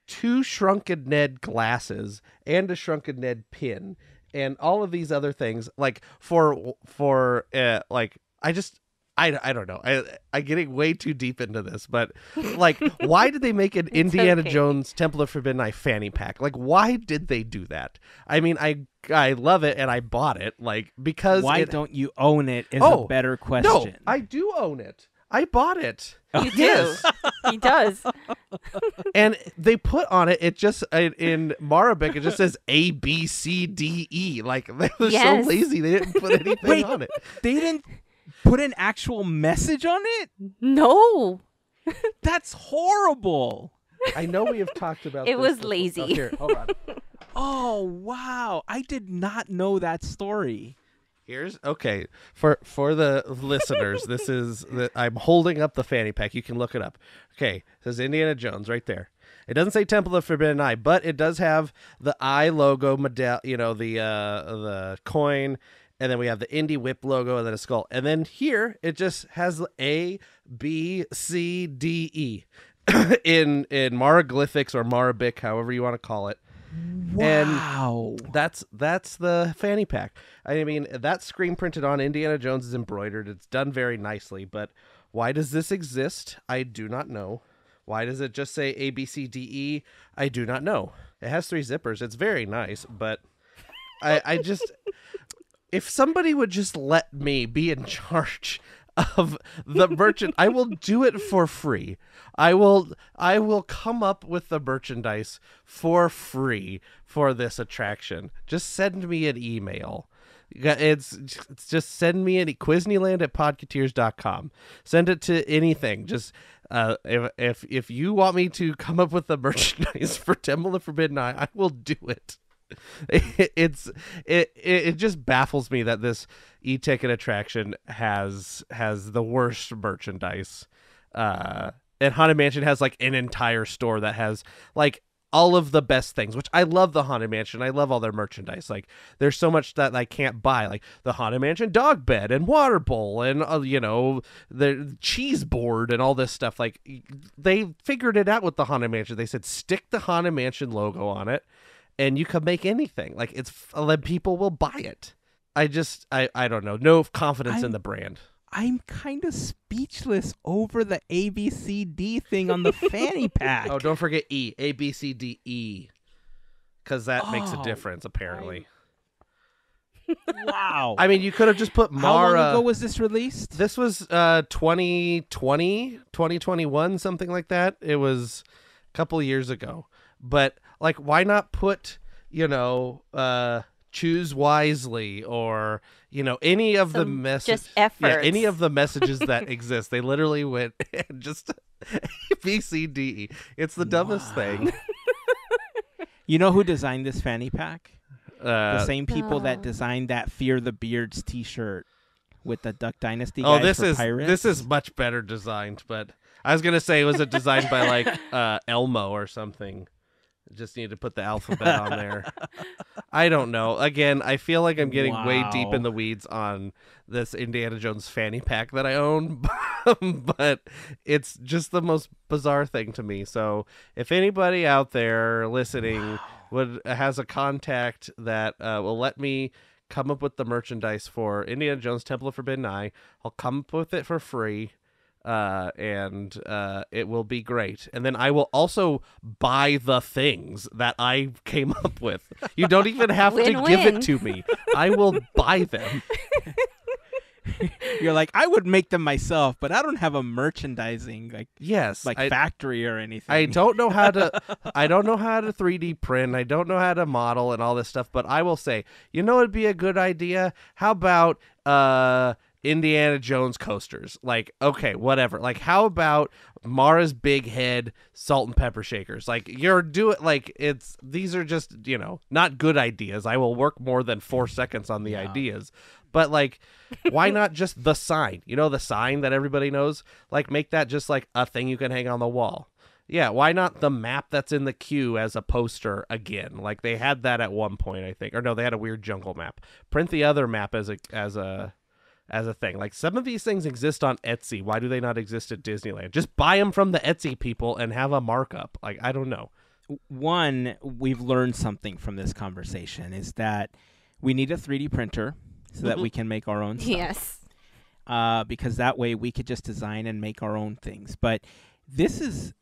2 Shrunken Ned glasses and a Shrunken Ned pin and all of these other things. Like for like I don't know. I'm getting way too deep into this, but like, why did they make an Indiana okay. Jones Temple of Forbidden Eye fanny pack? Like, why did they do that? I mean, I love it and I bought it, like because Why it, don't you own it is Oh, a better question. No, I do own it. I bought it. You do. Yes. He does. And they put on it, it just in Marabic, it just says A B C D E. Like they were Yes. so lazy they didn't put anything Wait. on it. They didn't put an actual message on it? No. That's horrible. I know we have talked about It this was before. lazy. Oh, here, hold on. Oh, wow. I did not know that story. Here's okay for the listeners. This is I'm holding up the fanny pack. You can look it up. Okay, it says Indiana Jones right there. It doesn't say Temple of Forbidden Eye, but it does have the eye logo, the coin, and then we have the Indy Whip logo, and then a skull, and then here it just has A B C D E in Maraglyphics or Marabic, however you want to call it. Wow. And that's the fanny pack. I mean, that screen printed on Indiana Jones is embroidered. It's done very nicely, but why does this exist? I do not know. Why does it just say A, B, C, D, E? I do not know. It has 3 zippers. It's very nice, but I just... If somebody would just let me be in charge of the merchant, I will do it for free. I will come up with the merchandise for free for this attraction. Just send me an email. It's just send me any Quizneyland@podketeers.com. Send it to anything. Just if you want me to come up with the merchandise for Temple of Forbidden Eye, I will do it. It just baffles me that this e-ticket attraction has the worst merchandise. And Haunted Mansion has like an entire store that has like all of the best things, which I love the Haunted Mansion. I love all their merchandise. Like there's so much that I can't buy, like the Haunted Mansion dog bed and water bowl and the cheese board and all this stuff. Like they figured it out with the Haunted Mansion. They said stick the Haunted Mansion logo on it and you can make anything. Like then people will buy it. I don't know. No confidence in the brand. I'm kind of speechless over the ABCD thing on the fanny pack. Oh, don't forget E. A, B, C, D, E. Because that makes a difference, apparently. Wow. I mean, you could have just put Mara. How long ago was this released? This was 2020, 2021, something like that. It was a couple years ago. But, like, why not put, choose wisely or any of the messages, any of the messages that exist. They literally went and just B C D E. It's the dumbest thing. You know who designed this fanny pack? The same people that No. designed that Fear the Beards T-shirt with the Duck Dynasty Oh, guys for Pirates. this is much better designed, but I was gonna say, was it designed by like Elmo or something? Just need to put the alphabet on there. I don't know. Again, I feel like I'm getting way deep in Wow. the weeds on this Indiana Jones fanny pack that I own, but it's just the most bizarre thing to me. So if anybody out there listening has a contact that will let me come up with the merchandise for Indiana Jones Temple of Forbidden Eye, I'll come up with it for free. And it will be great. And then I will also buy the things that I came up with. You don't even have to give Win-win. it to me. I will buy them. You're like, I would make them myself, but I don't have a merchandising Yes. factory or anything. I don't know how to 3D print. I don't know how to model and all this stuff, but I will say, you know it'd be a good idea? How about Indiana Jones coasters? Like, okay, whatever. Like, how about Mara's big head salt and pepper shakers? Like, these are just, not good ideas. I will work more than 4 seconds on the ideas. But like, why not just the sign? The sign that everybody knows? Like, make that just like a thing you can hang on the wall. Yeah, why not the map that's in the queue as a poster again? Like, they had that at one point, I think. Or no, they had a weird jungle map. Print the other map as a thing. Like, some of these things exist on Etsy. Why do they not exist at Disneyland? Just buy them from the Etsy people and have a markup. Like, I don't know. One, we've learned something from this conversation is that we need a 3D printer so that we can make our own stuff. Yes. Because that way we could just design and make our own things. But this is,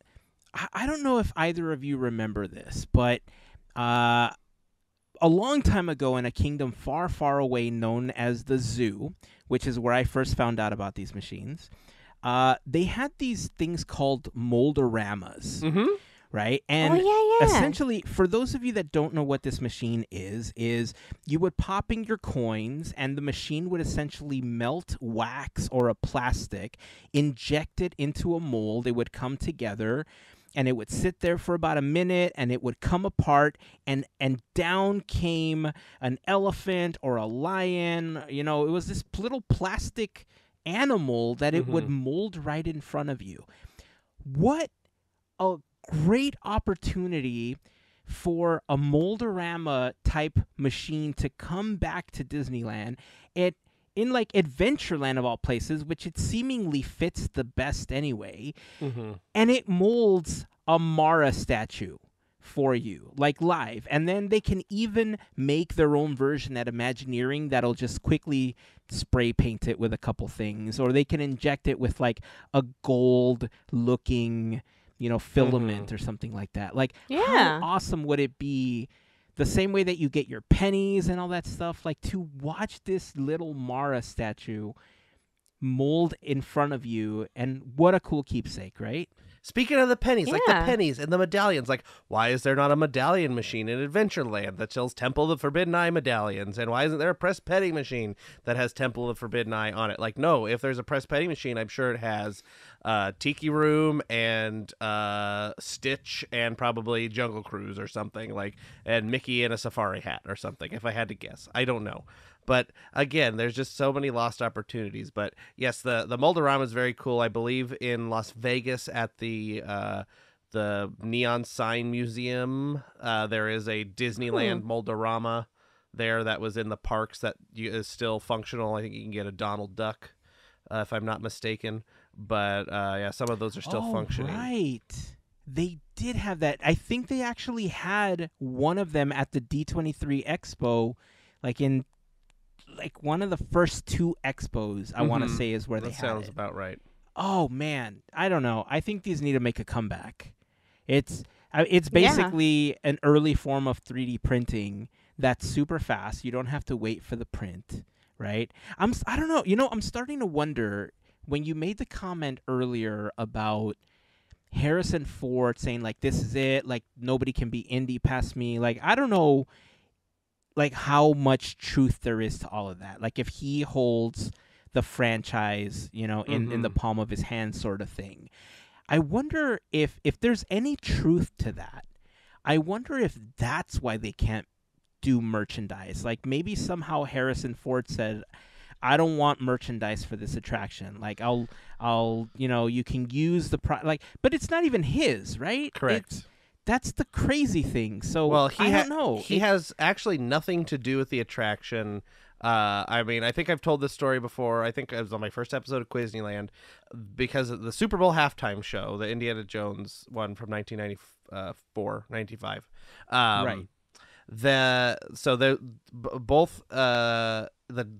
I don't know if either of you remember this, but a long time ago in a kingdom far, far away known as the Zoo, which is where I first found out about these machines, they had these things called moldoramas. Mm-hmm. Right? And yeah. essentially, for those of you that don't know what this machine is you would pop in your coins and the machine would essentially melt wax or a plastic, inject it into a mold. It would come together and it would sit there for about a minute and it would come apart and down came an elephant or a lion. It was this little plastic animal that it would mold right in front of you. What a great opportunity for a Moldorama type machine to come back to Disneyland in like Adventureland of all places, which it seemingly fits the best anyway. And it molds a Mara statue for you, like live. And then they can even make their own version at Imagineering that'll just quickly spray paint it with a couple things, or they can inject it with like a gold looking filament or something like that. Like, how awesome would it be, the same way that you get your pennies and all that stuff, like to watch this little Mara statue mold in front of you, and what a cool keepsake, right? Speaking of the pennies, like the Yeah. pennies and the medallions, like, why is there not a medallion machine in Adventureland that sells Temple of the Forbidden Eye medallions? And why isn't there a press penny machine that has Temple of the Forbidden Eye on it? Like, no, if there's a press penny machine, I'm sure it has Tiki Room and Stitch and probably Jungle Cruise or something, like, and Mickey in a safari hat or something, if I had to guess. I don't know. But again, there's just so many lost opportunities. But yes, the Moldorama is very cool. I believe in Las Vegas at the Neon Sign Museum, there is a Disneyland Moldorama there that was in the parks that is still functional. I think you can get a Donald Duck, if I'm not mistaken. But yeah, some of those are still functioning. Right. They did have that. I think they actually had one of them at the D23 Expo, like in one of the first two expos, I want to say, is where they that had sounds it. about right. Oh man, I don't know. I think these need to make a comeback. It's basically an early form of 3D printing that's super fast. You don't have to wait for the print, right? I don't know. I'm starting to wonder, when you made the comment earlier about Harrison Ford saying like, this is it, like nobody can be indie past me. Like, I don't know, like how much truth there is to all of that. Like, if he holds the franchise, in the palm of his hand, sort of thing. I wonder if there's any truth to that. I wonder if that's why they can't do merchandise. Like maybe somehow Harrison Ford said, I don't want merchandise for this attraction. Like I'll you can use the but it's not even his, right? Correct. That's the crazy thing. So well, I don't know. He has actually nothing to do with the attraction. I mean, I think I've told this story before. I think it was on my first episode of Quiznyland, because of the Super Bowl halftime show, the Indiana Jones one from 1994, 95. Right. Both the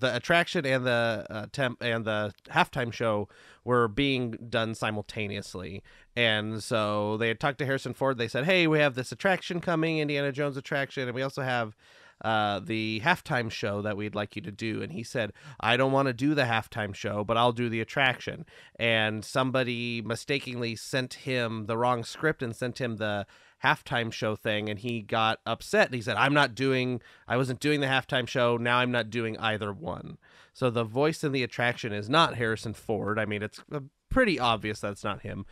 attraction and the and the halftime show were being done simultaneously, and so they had talked to Harrison Ford. They said, "Hey, we have this attraction coming, Indiana Jones attraction, and we also have the halftime show that we'd like you to do." And he said, "I don't want to do the halftime show, but I'll do the attraction." And somebody mistakenly sent him the wrong script and sent him the halftime show thing, and he got upset. And he said, I wasn't doing the halftime show. Now I'm not doing either one. So the voice in the attraction is not Harrison Ford. I mean, it's pretty obvious that's not him.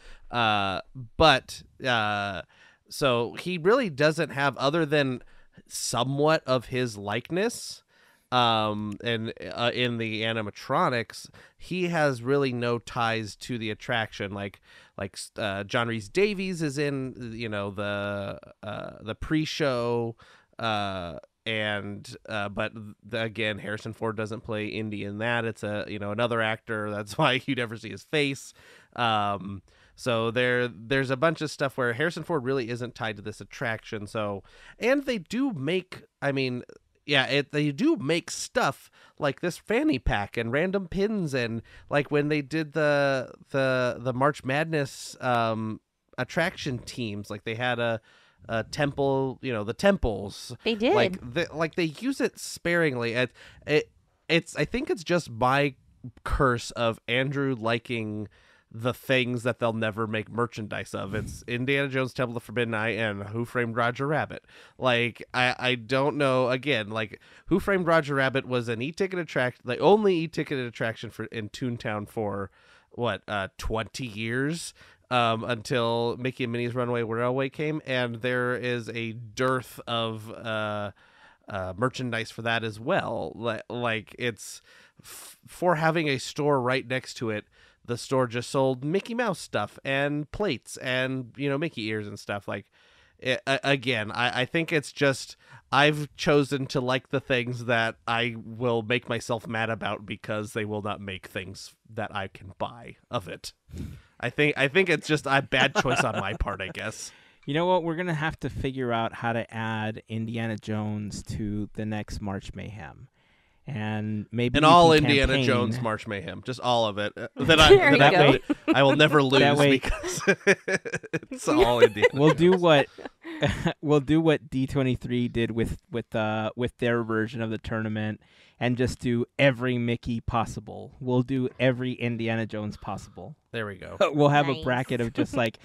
So he really doesn't have, other than somewhat of his likeness, and in the animatronics, he has really no ties to the attraction. Like John Rhys Davies is in the pre-show, but again, Harrison Ford doesn't play Indy in that. It's another actor. That's why you never see his face. So there's a bunch of stuff where Harrison Ford really isn't tied to this attraction. So, and they do make, they do make stuff like this fanny pack and random pins, and like when they did the March Madness attraction teams, like they had a temple, the temples. They did. They use it sparingly. I think it's just my curse of Andrew liking the things that they'll never make merchandise of. It's Indiana Jones Temple of the Forbidden Eye and Who Framed Roger Rabbit. Like, I don't know. Again, like, Who Framed Roger Rabbit was an e-ticket attraction, the only e-ticket attraction in Toontown for 20 years, until Mickey and Minnie's Runaway Railway came, and there is a dearth of merchandise for that as well. Like it's for having a store right next to it. The store just sold Mickey Mouse stuff and plates and, Mickey ears and stuff. Like, again, I think it's just I've chosen to like the things that I will make myself mad about because they will not make things that I can buy of it. I think it's just a bad choice on my part, I guess. You know what? We're going to have to figure out how to add Indiana Jones to the next March Mayhem. And maybe all Indiana Jones March Mayhem, just all of it. I will never lose because it's all Indiana. We'll do what D23 did with their version of the tournament, and just do every Mickey possible. We'll do every Indiana Jones possible. There we go. We'll have a bracket of just like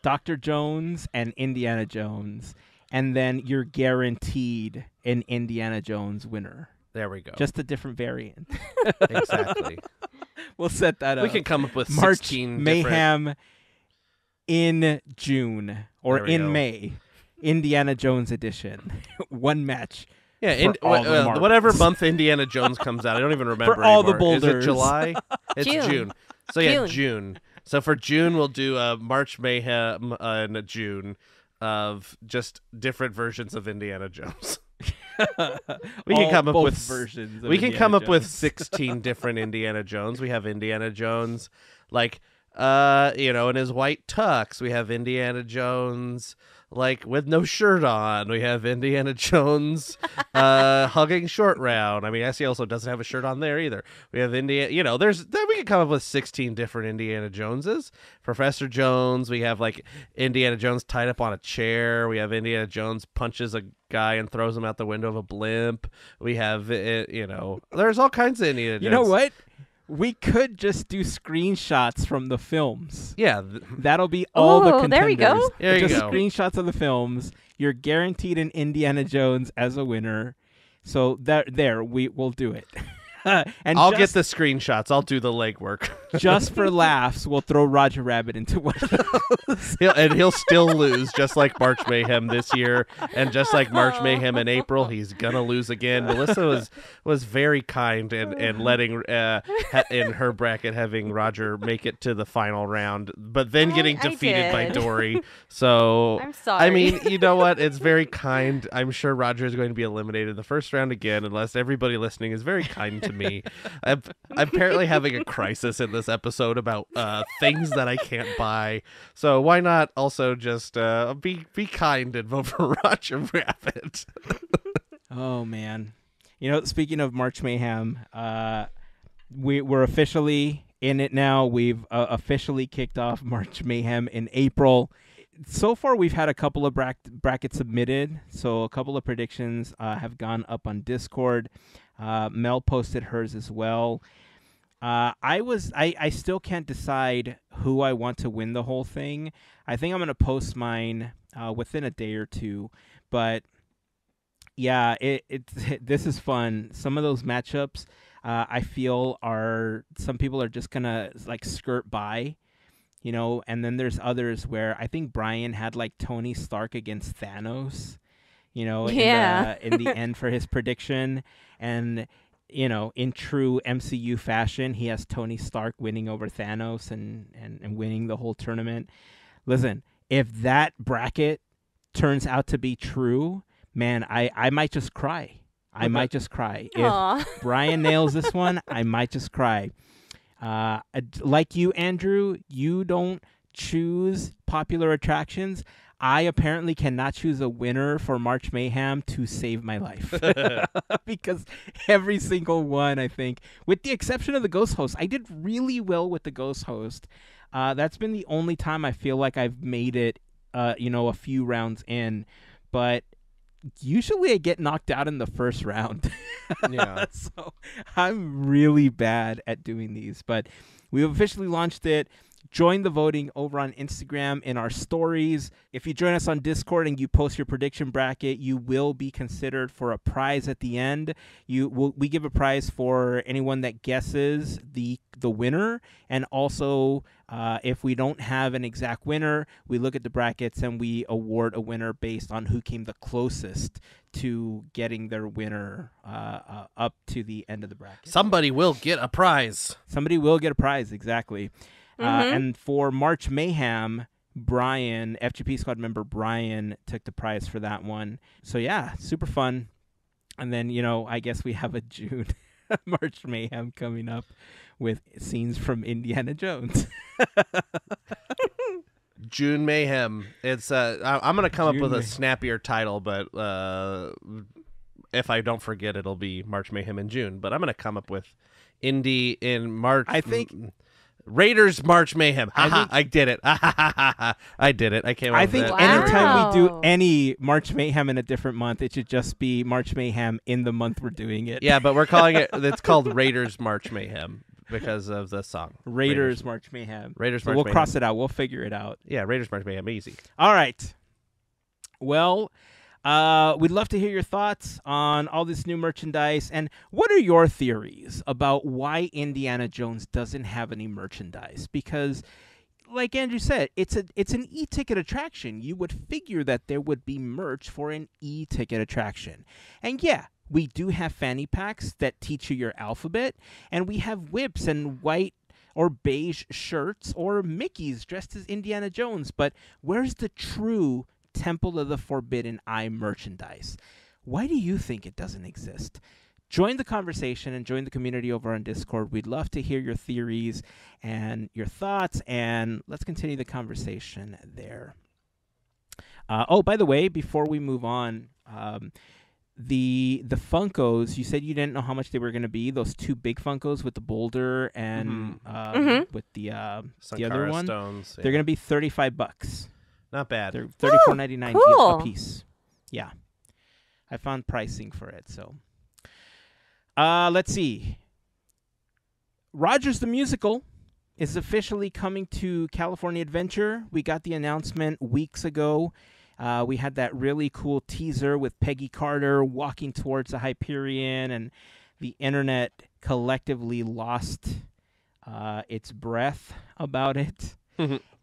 Dr. Jones and Indiana Jones, and then you're guaranteed an Indiana Jones winner. There we go. Just a different variant. Exactly. We'll set that up. We can come up with March 16 Mayhem in June or in May. Indiana Jones edition. One match. Yeah, whatever month Indiana Jones comes out. I don't even remember for all anymore. The boulders. Is it July? It's June. So yeah, June. So for June, we'll do a March Mayhem in June of just different versions of Indiana Jones. We can come up with versions. We can come up with 16 different Indiana Jones. We have Indiana Jones, like in his white tux. We have Indiana Jones, like with no shirt on. We have Indiana Jones hugging Short Round. I mean, he also doesn't have a shirt on there either. We have Indiana. We can come up with 16 different Indiana Joneses. Professor Jones. We have like Indiana Jones tied up on a chair. We have Indiana Jones punches a guy and throws him out the window of a blimp. We have there's all kinds of Indiana Jones. You know what? We could just do screenshots from the films. Yeah. That'll be all the contenders. There we go. There you just go. Screenshots of the films. You're guaranteed an Indiana Jones as a winner. So we'll do it. And I'll get the screenshots. I'll do the legwork. Just for laughs, we'll throw Roger Rabbit into one of those. He'll still lose, just like March Mayhem this year, and just like March Mayhem in April, he's gonna lose again. Melissa was very kind and letting in her bracket having Roger make it to the final round, but then getting defeated by Dory. So I'm sorry. I mean, you know what? It's very kind. I'm sure Roger is going to be eliminated in the first round again, unless everybody listening is very kind to me. I'm apparently having a crisis in this episode about things that I can't buy. So why not also just be kind and vote for Roger Rabbit? Oh man, speaking of March Mayhem, we're officially in it now. We've officially kicked off March Mayhem in April. So far, we've had a couple of brackets submitted. So a couple of predictions have gone up on Discord. Mel posted hers as well. I still can't decide who I want to win the whole thing. I think I'm going to post mine within a day or two. But yeah, this is fun. Some of those matchups I feel some people are just going to like skirt by, and then there's others where I think Brian had like Tony Stark against Thanos, in the end for his prediction. And in true MCU fashion, he has Tony Stark winning over Thanos and winning the whole tournament. Listen, if that bracket turns out to be true, man, I might just cry. I might just cry. Aww. If Brian nails this one, I might just cry. Like you, Andrew, you don't choose popular attractions. I apparently cannot choose a winner for March Mayhem to save my life. Because every single one, I think, with the exception of the Ghost Host, I did really well with the Ghost Host. That's been the only time I feel like I've made it, a few rounds in. But usually I get knocked out in the first round. Yeah. So I'm really bad at doing these. But we've officially launched it. Join the voting over on Instagram in our stories. If you join us on Discord and you post your prediction bracket, you will be considered for a prize at the end. We give a prize for anyone that guesses the winner, and also if we don't have an exact winner, we look at the brackets and we award a winner based on who came the closest to getting their winner up to the end of the bracket. Somebody will get a prize. Somebody will get a prize, exactly. And for March Mayhem, Brian, FGP Squad member Brian, took the prize for that one. So yeah, super fun. And then, I guess we have a June March Mayhem coming up with scenes from Indiana Jones. June Mayhem. It's I'm gonna come up with a snappier title, but if I don't forget, it'll be March Mayhem in June. But I'm gonna come up with Indy in March. I think. Raiders March Mayhem. I did it. I did it. I came up I with think it. anytime we do any March Mayhem in a different month, it should just be March Mayhem in the month we're doing it. Yeah, but we're calling it's called Raiders March Mayhem because of the song. Raiders March Mayhem. Raiders so March we'll Mayhem. cross it out. We'll figure it out. Yeah, Raiders March Mayhem. Easy. All right. Well, we'd love to hear your thoughts on all this new merchandise, and what are your theories about why Indiana Jones doesn't have any merchandise? Because, like Andrew said, it's an e-ticket attraction. You would figure that there would be merch for an e-ticket attraction. And yeah, we do have fanny packs that teach you your alphabet, and we have whips and white or beige shirts or Mickeys dressed as Indiana Jones. But where's the true Temple of the Forbidden Eye merchandise? Why do you think it doesn't exist? Join the conversation and join the community over on Discord. We'd love to hear your theories and your thoughts, and let's continue the conversation there. By the way, before we move on, the Funkos, you said you didn't know how much they were going to be. Those two big Funkos with the boulder and with the other one, stones, yeah. They're going to be $35. Not bad. They're $34.99 cool. a piece. Yeah. I found pricing for it, so. Let's see. Rogers the Musical is officially coming to California Adventure. We got the announcement weeks ago. We had that really cool teaser with Peggy Carter walking towards the Hyperion, and the internet collectively lost its breath about it.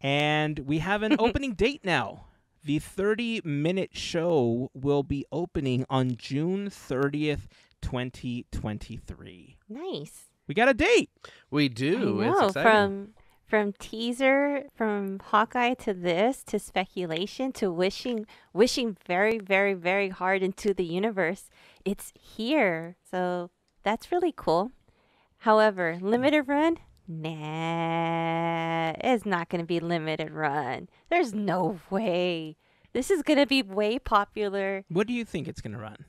And we have an opening date now. The 30-minute show will be opening on June 30th, 2023. Nice. We got a date. We do. I It's know. exciting. From teaser, from Hawkeye to this, to speculation, to wishing very, very, very hard into the universe. It's here. So that's really cool. However, limited run? Nah, it's not going to be limited run. There's no way. This is going to be way popular. What do you think it's going to run?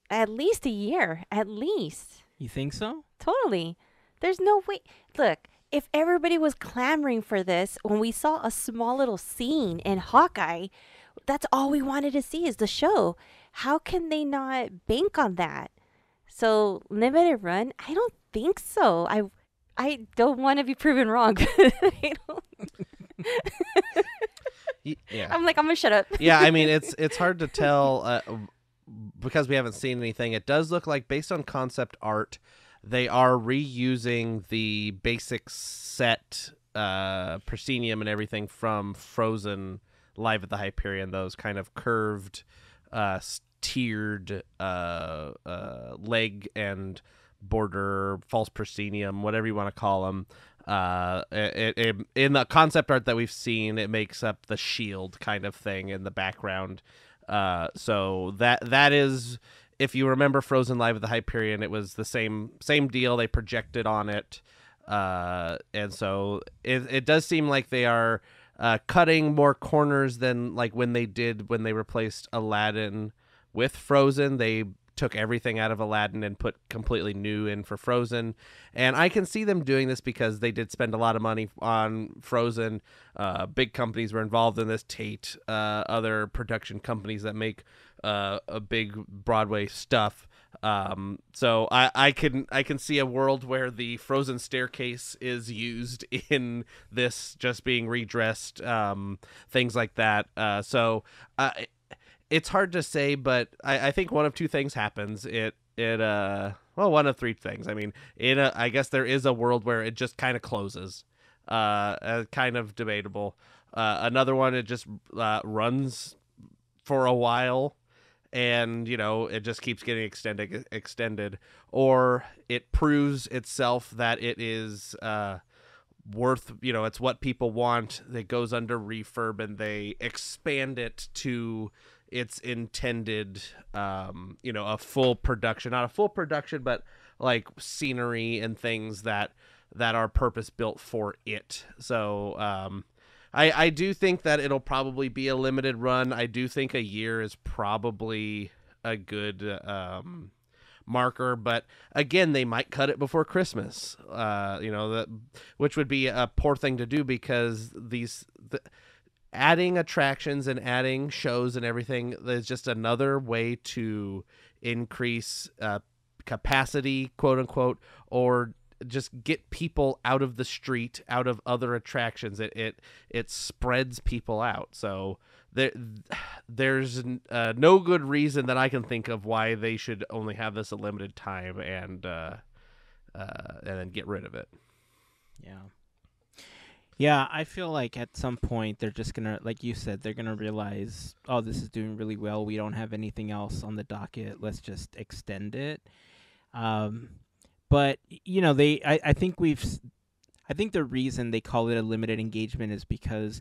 At least a year. At least. You think so? Totally. There's no way. Look, if everybody was clamoring for this when we saw a small little scene in Hawkeye, that's all we wanted to see is the show. How can they not bank on that? So, limited run? I don't think so. I don't want to be proven wrong. I don't. Yeah. I'm going to shut up. Yeah, I mean, it's hard to tell because we haven't seen anything. It does look like, based on concept art, they are reusing the basic set proscenium and everything from Frozen Live at the Hyperion, those kind of curved, tiered leg and border, false proscenium, whatever you want to call them. In the concept art that we've seen, it makes up the shield kind of thing in the background. So that is, if you remember Frozen Live at the Hyperion, it was the same deal. They projected on it, and so it does seem like they are cutting more corners than like when they replaced Aladdin with Frozen. They took everything out of Aladdin and put completely new in for Frozen. And I can see them doing this because they did spend a lot of money on Frozen. Big companies were involved in this, Tate, other production companies that make a big Broadway stuff. So I can see a world where the Frozen staircase is used in this, just being redressed, things like that. It's hard to say, but I think one of two things happens. One of three things. I mean, I guess there is a world where it just kind of closes, kind of debatable. Another one, it just runs for a while, and it just keeps getting extended, or it proves itself that it is worth, it's what people want. It goes under refurb and they expand it to its intended, a full production, not a full production, but like scenery and things that are purpose built for it. So, I do think that it'll probably be a limited run. I do think a year is probably a good, marker, but again, they might cut it before Christmas, which would be a poor thing to do, because adding attractions and adding shows and everything is just another way to increase capacity, quote unquote, or just get people out of the street, out of other attractions. It spreads people out. So there's no good reason that I can think of why they should only have this a limited time and then get rid of it. Yeah, I feel like at some point they're just gonna, like you said, they're gonna realize, oh, this is doing really well. We don't have anything else on the docket. Let's just extend it. But I think the reason they call it a limited engagement is because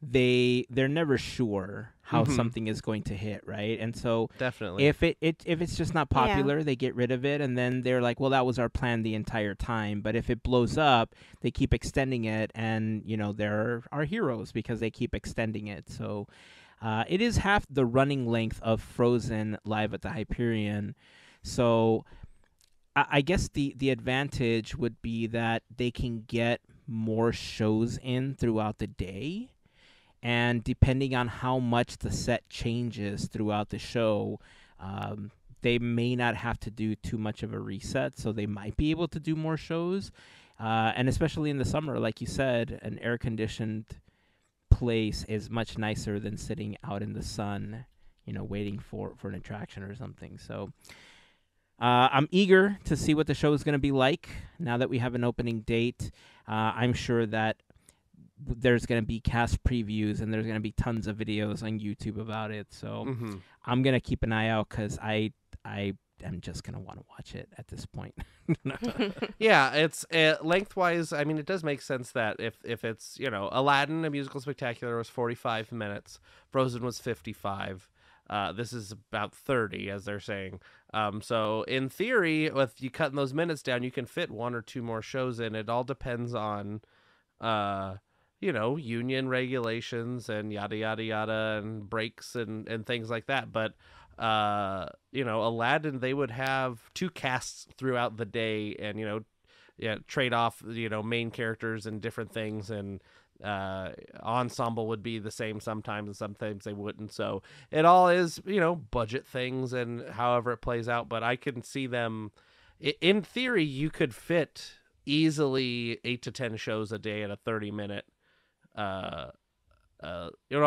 they're never sure how something is going to hit, right? And so definitely, if it's just not popular, they get rid of it, and then they're like, well, that was our plan the entire time. But if it blows up, they keep extending it, and they're our heroes because they keep extending it. So it is half the running length of Frozen Live at the Hyperion. So I guess the advantage would be that they can get more shows in throughout the day. And depending on how much the set changes throughout the show, they may not have to do too much of a reset. So they might be able to do more shows. And especially in the summer, like you said, an air-conditioned place is much nicer than sitting out in the sun, waiting for an attraction or something. So I'm eager to see what the show is going to be like now that we have an opening date. I'm sure that there's going to be cast previews and there's going to be tons of videos on YouTube about it. So I'm going to keep an eye out because I am just going to want to watch it at this point. Yeah, it's lengthwise. I mean, it does make sense that if it's, Aladdin, a musical spectacular, was 45 minutes, Frozen was 55. This is about 30, as they're saying. So in theory, with you cutting those minutes down, you can fit one or two more shows in. It all depends on, union regulations and yada, yada, yada, and breaks and things like that. But, Aladdin, they would have two casts throughout the day and, trade off, main characters and different things. And ensemble would be the same sometimes and sometimes they wouldn't. So it all is, budget things and however it plays out. But I can see them, in theory, you could fit easily 8 to 10 shows a day at a 30-minute.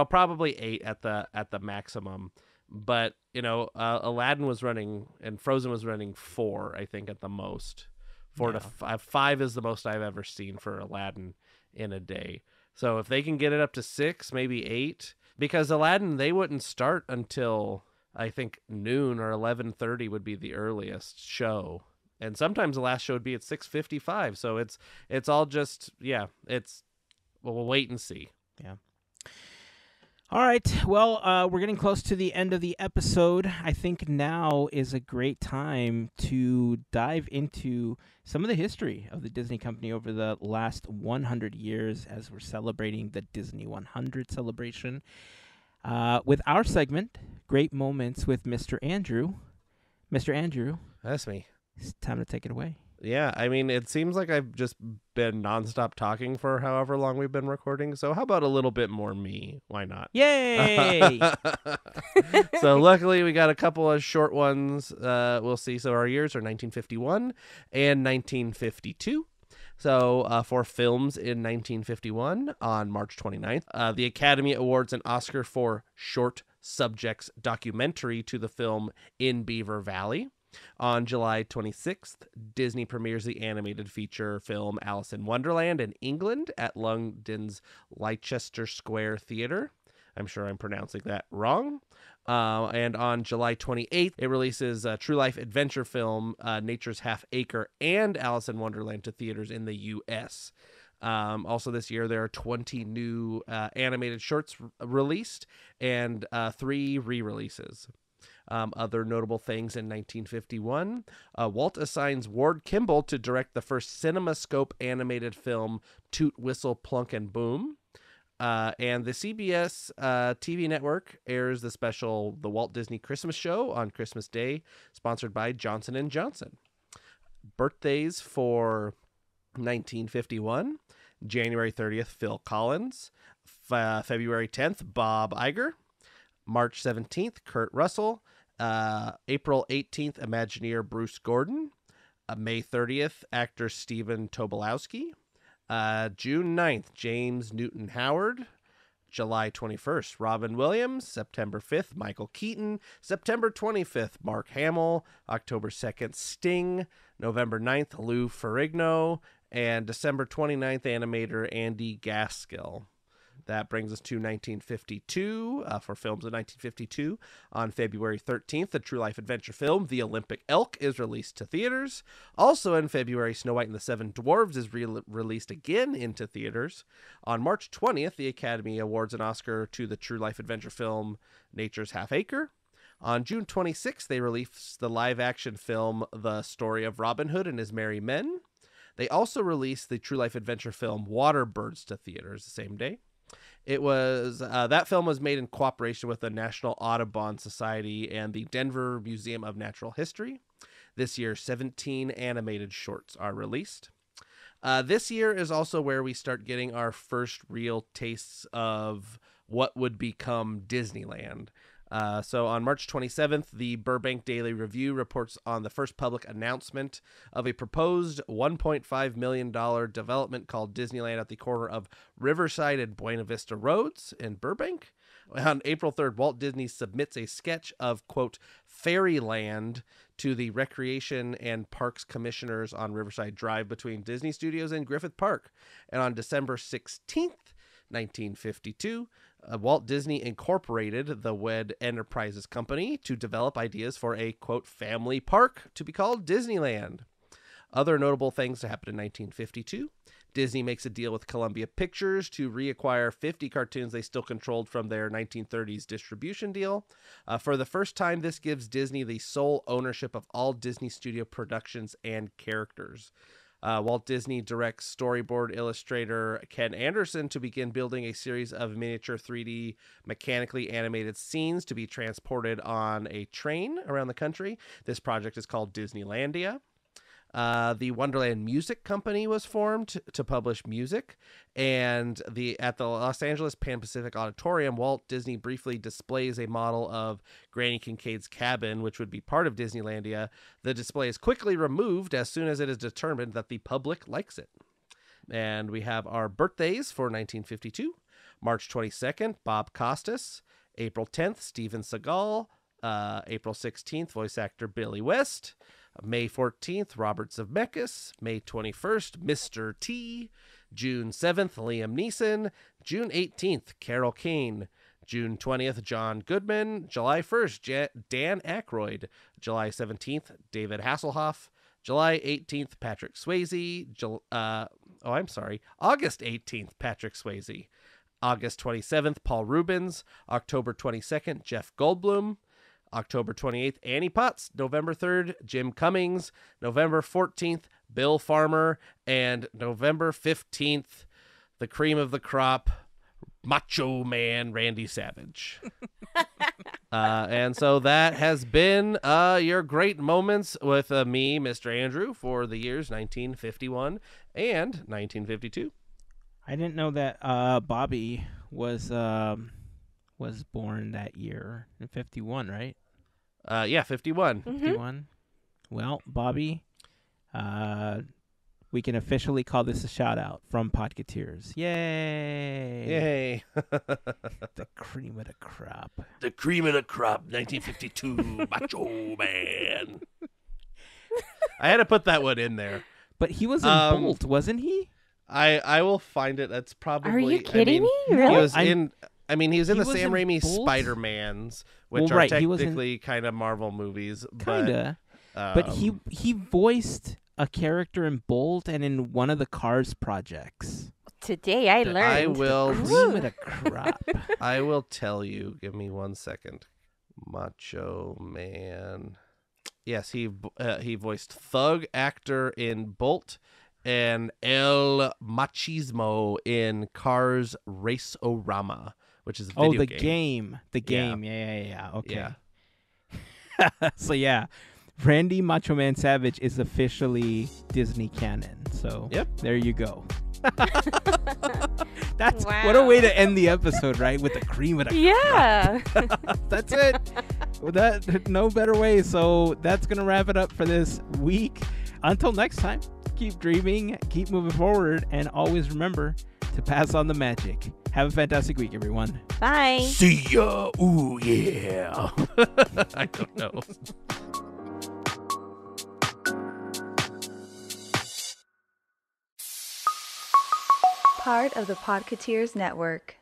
Probably 8 at the maximum, but Aladdin was running and Frozen was running 4, I think, at the most. 4 to 5. 5 is the most I've ever seen for Aladdin in a day. So if they can get it up to 6, maybe 8, because Aladdin, they wouldn't start until I think noon or 11:30 would be the earliest show. And sometimes the last show would be at 6:55. So it's all just, we'll wait and see. Yeah. All right. Well, we're getting close to the end of the episode. I think now is a great time to dive into some of the history of the Disney Company over the last 100 years as we're celebrating the Disney 100 celebration with our segment, Great Moments with Mr. Andrew. Mr. Andrew. That's me. It's time to take it away. Yeah, I mean, it seems like I've just been nonstop talking for however long we've been recording. So how about a little bit more me? Why not? Yay! So luckily we got a couple of short ones. We'll see. So our years are 1951 and 1952. So for films in 1951, on March 29th, the Academy awards an Oscar for Short Subjects Documentary to the film In Beaver Valley. On July 26th, Disney premieres the animated feature film Alice in Wonderland in England at London's Leicester Square Theatre. I'm sure I'm pronouncing that wrong. And on July 28th, it releases a true life adventure film, Nature's Half Acre, and Alice in Wonderland to theaters in the U.S. Also this year, there are 20 new animated shorts released and 3 re-releases. Other notable things in 1951, Walt assigns Ward Kimball to direct the first CinemaScope animated film, Toot Whistle Plunk and Boom. And the CBS TV network airs the special The Walt Disney Christmas Show on Christmas Day, sponsored by Johnson & Johnson. Birthdays for 1951, January 30th, Phil Collins. February 10th, Bob Iger. March 17th, Kurt Russell. April 18th, Imagineer Bruce Gordon. May 30th, actor Stephen Tobolowsky. June 9th, James Newton Howard. July 21st, Robin Williams. September 5th, Michael Keaton. September 25th, Mark Hamill. October 2nd, Sting. November 9th, Lou Ferrigno. And December 29th, animator Andy Gaskill. That brings us to 1952. For films of 1952, on February 13th, the true life adventure film The Olympic Elk is released to theaters. Also in February, Snow White and the Seven Dwarfs is released again into theaters. On March 20th, the Academy awards an Oscar to the true life adventure film Nature's Half Acre. On June 26th, they release the live-action film The Story of Robin Hood and His Merry Men. They also released the true life adventure film Waterbirds to theaters the same day. It was that film was made in cooperation with the National Audubon Society and the Denver Museum of Natural History. This year, 17 animated shorts are released. This year is also where we start getting our first real tastes of what would become Disneyland. So on March 27th, the Burbank Daily Review reports on the first public announcement of a proposed $1.5 million development called Disneyland at the corner of Riverside and Buena Vista Roads in Burbank. On April 3rd, Walt Disney submits a sketch of, quote, Fairyland to the Recreation and Parks Commissioners on Riverside Drive between Disney Studios and Griffith Park. And on December 16th, 1952, Walt Disney incorporated the WED Enterprises Company to develop ideas for a, quote, family park to be called Disneyland. Other notable things to happen in 1952. Disney makes a deal with Columbia Pictures to reacquire 50 cartoons they still controlled from their 1930s distribution deal. For the first time, this gives Disney the sole ownership of all Disney Studio productions and characters. Walt Disney directs storyboard illustrator Ken Anderson to begin building a series of miniature 3D mechanically animated scenes to be transported on a train around the country. This project is called Disneylandia. The Wonderland Music Company was formed to publish music, and at the Los Angeles Pan Pacific Auditorium, Walt Disney briefly displays a model of Granny Kincaid's cabin, which would be part of Disneylandia. The display is quickly removed as soon as it is determined that the public likes it. And we have our birthdays for 1952. March 22nd, Bob Costas. April 10th, Steven Seagal. April 16th, voice actor Billy West. May 14th, Robert Zemeckis. May 21st, Mr. T. June 7th, Liam Neeson. June 18th, Carol Kane. June 20th, John Goodman. July 1st, Dan Aykroyd. July 17th, David Hasselhoff. July 18th, Patrick Swayze. August 18th, Patrick Swayze. August 27th, Paul Rubens. October 22nd, Jeff Goldblum. October 28th, Annie Potts. November 3rd, Jim Cummings. November 14th, Bill Farmer. And November 15th, the cream of the crop, Macho Man Randy Savage. And so that has been your great moments with me, Mr. Andrew, for the years 1951 and 1952. I didn't know that Bobby was born that year in 51, right? Yeah, 51. 51. Well, Bobby, we can officially call this a shout out from Podketeers. Yay! Yay! The cream of the crop. The cream of the crop, 1952, Macho Man. I had to put that one in there. But he was in Bolt, wasn't he? I will find it. That's probably. Are you kidding me? He Really? was in. I mean, he was in the Sam Raimi Bolt? Spider-Mans, which Well, are right, he was technically kind of Marvel movies. Kinda. But he voiced a character in Bolt and in one of the Cars projects. Today I learned. I will. Cream of the crop. I will tell you. Give me 1 second. Macho Man. Yes, he voiced Thug Actor in Bolt and El Machismo in Cars Race-O-Rama, which is a video game. The game. Yeah. Okay. Yeah. So yeah, Randy Macho Man Savage is officially Disney canon. So Yep. There you go. That's Wow. what a way to end the episode, right? With the cream of the Yeah. That's it. No better way. So that's gonna wrap it up for this week. Until next time, keep dreaming, keep moving forward, and always remember to pass on the magic. Have a fantastic week, everyone. Bye. See ya. Ooh, yeah. I don't know. Part of the Podketeers Network.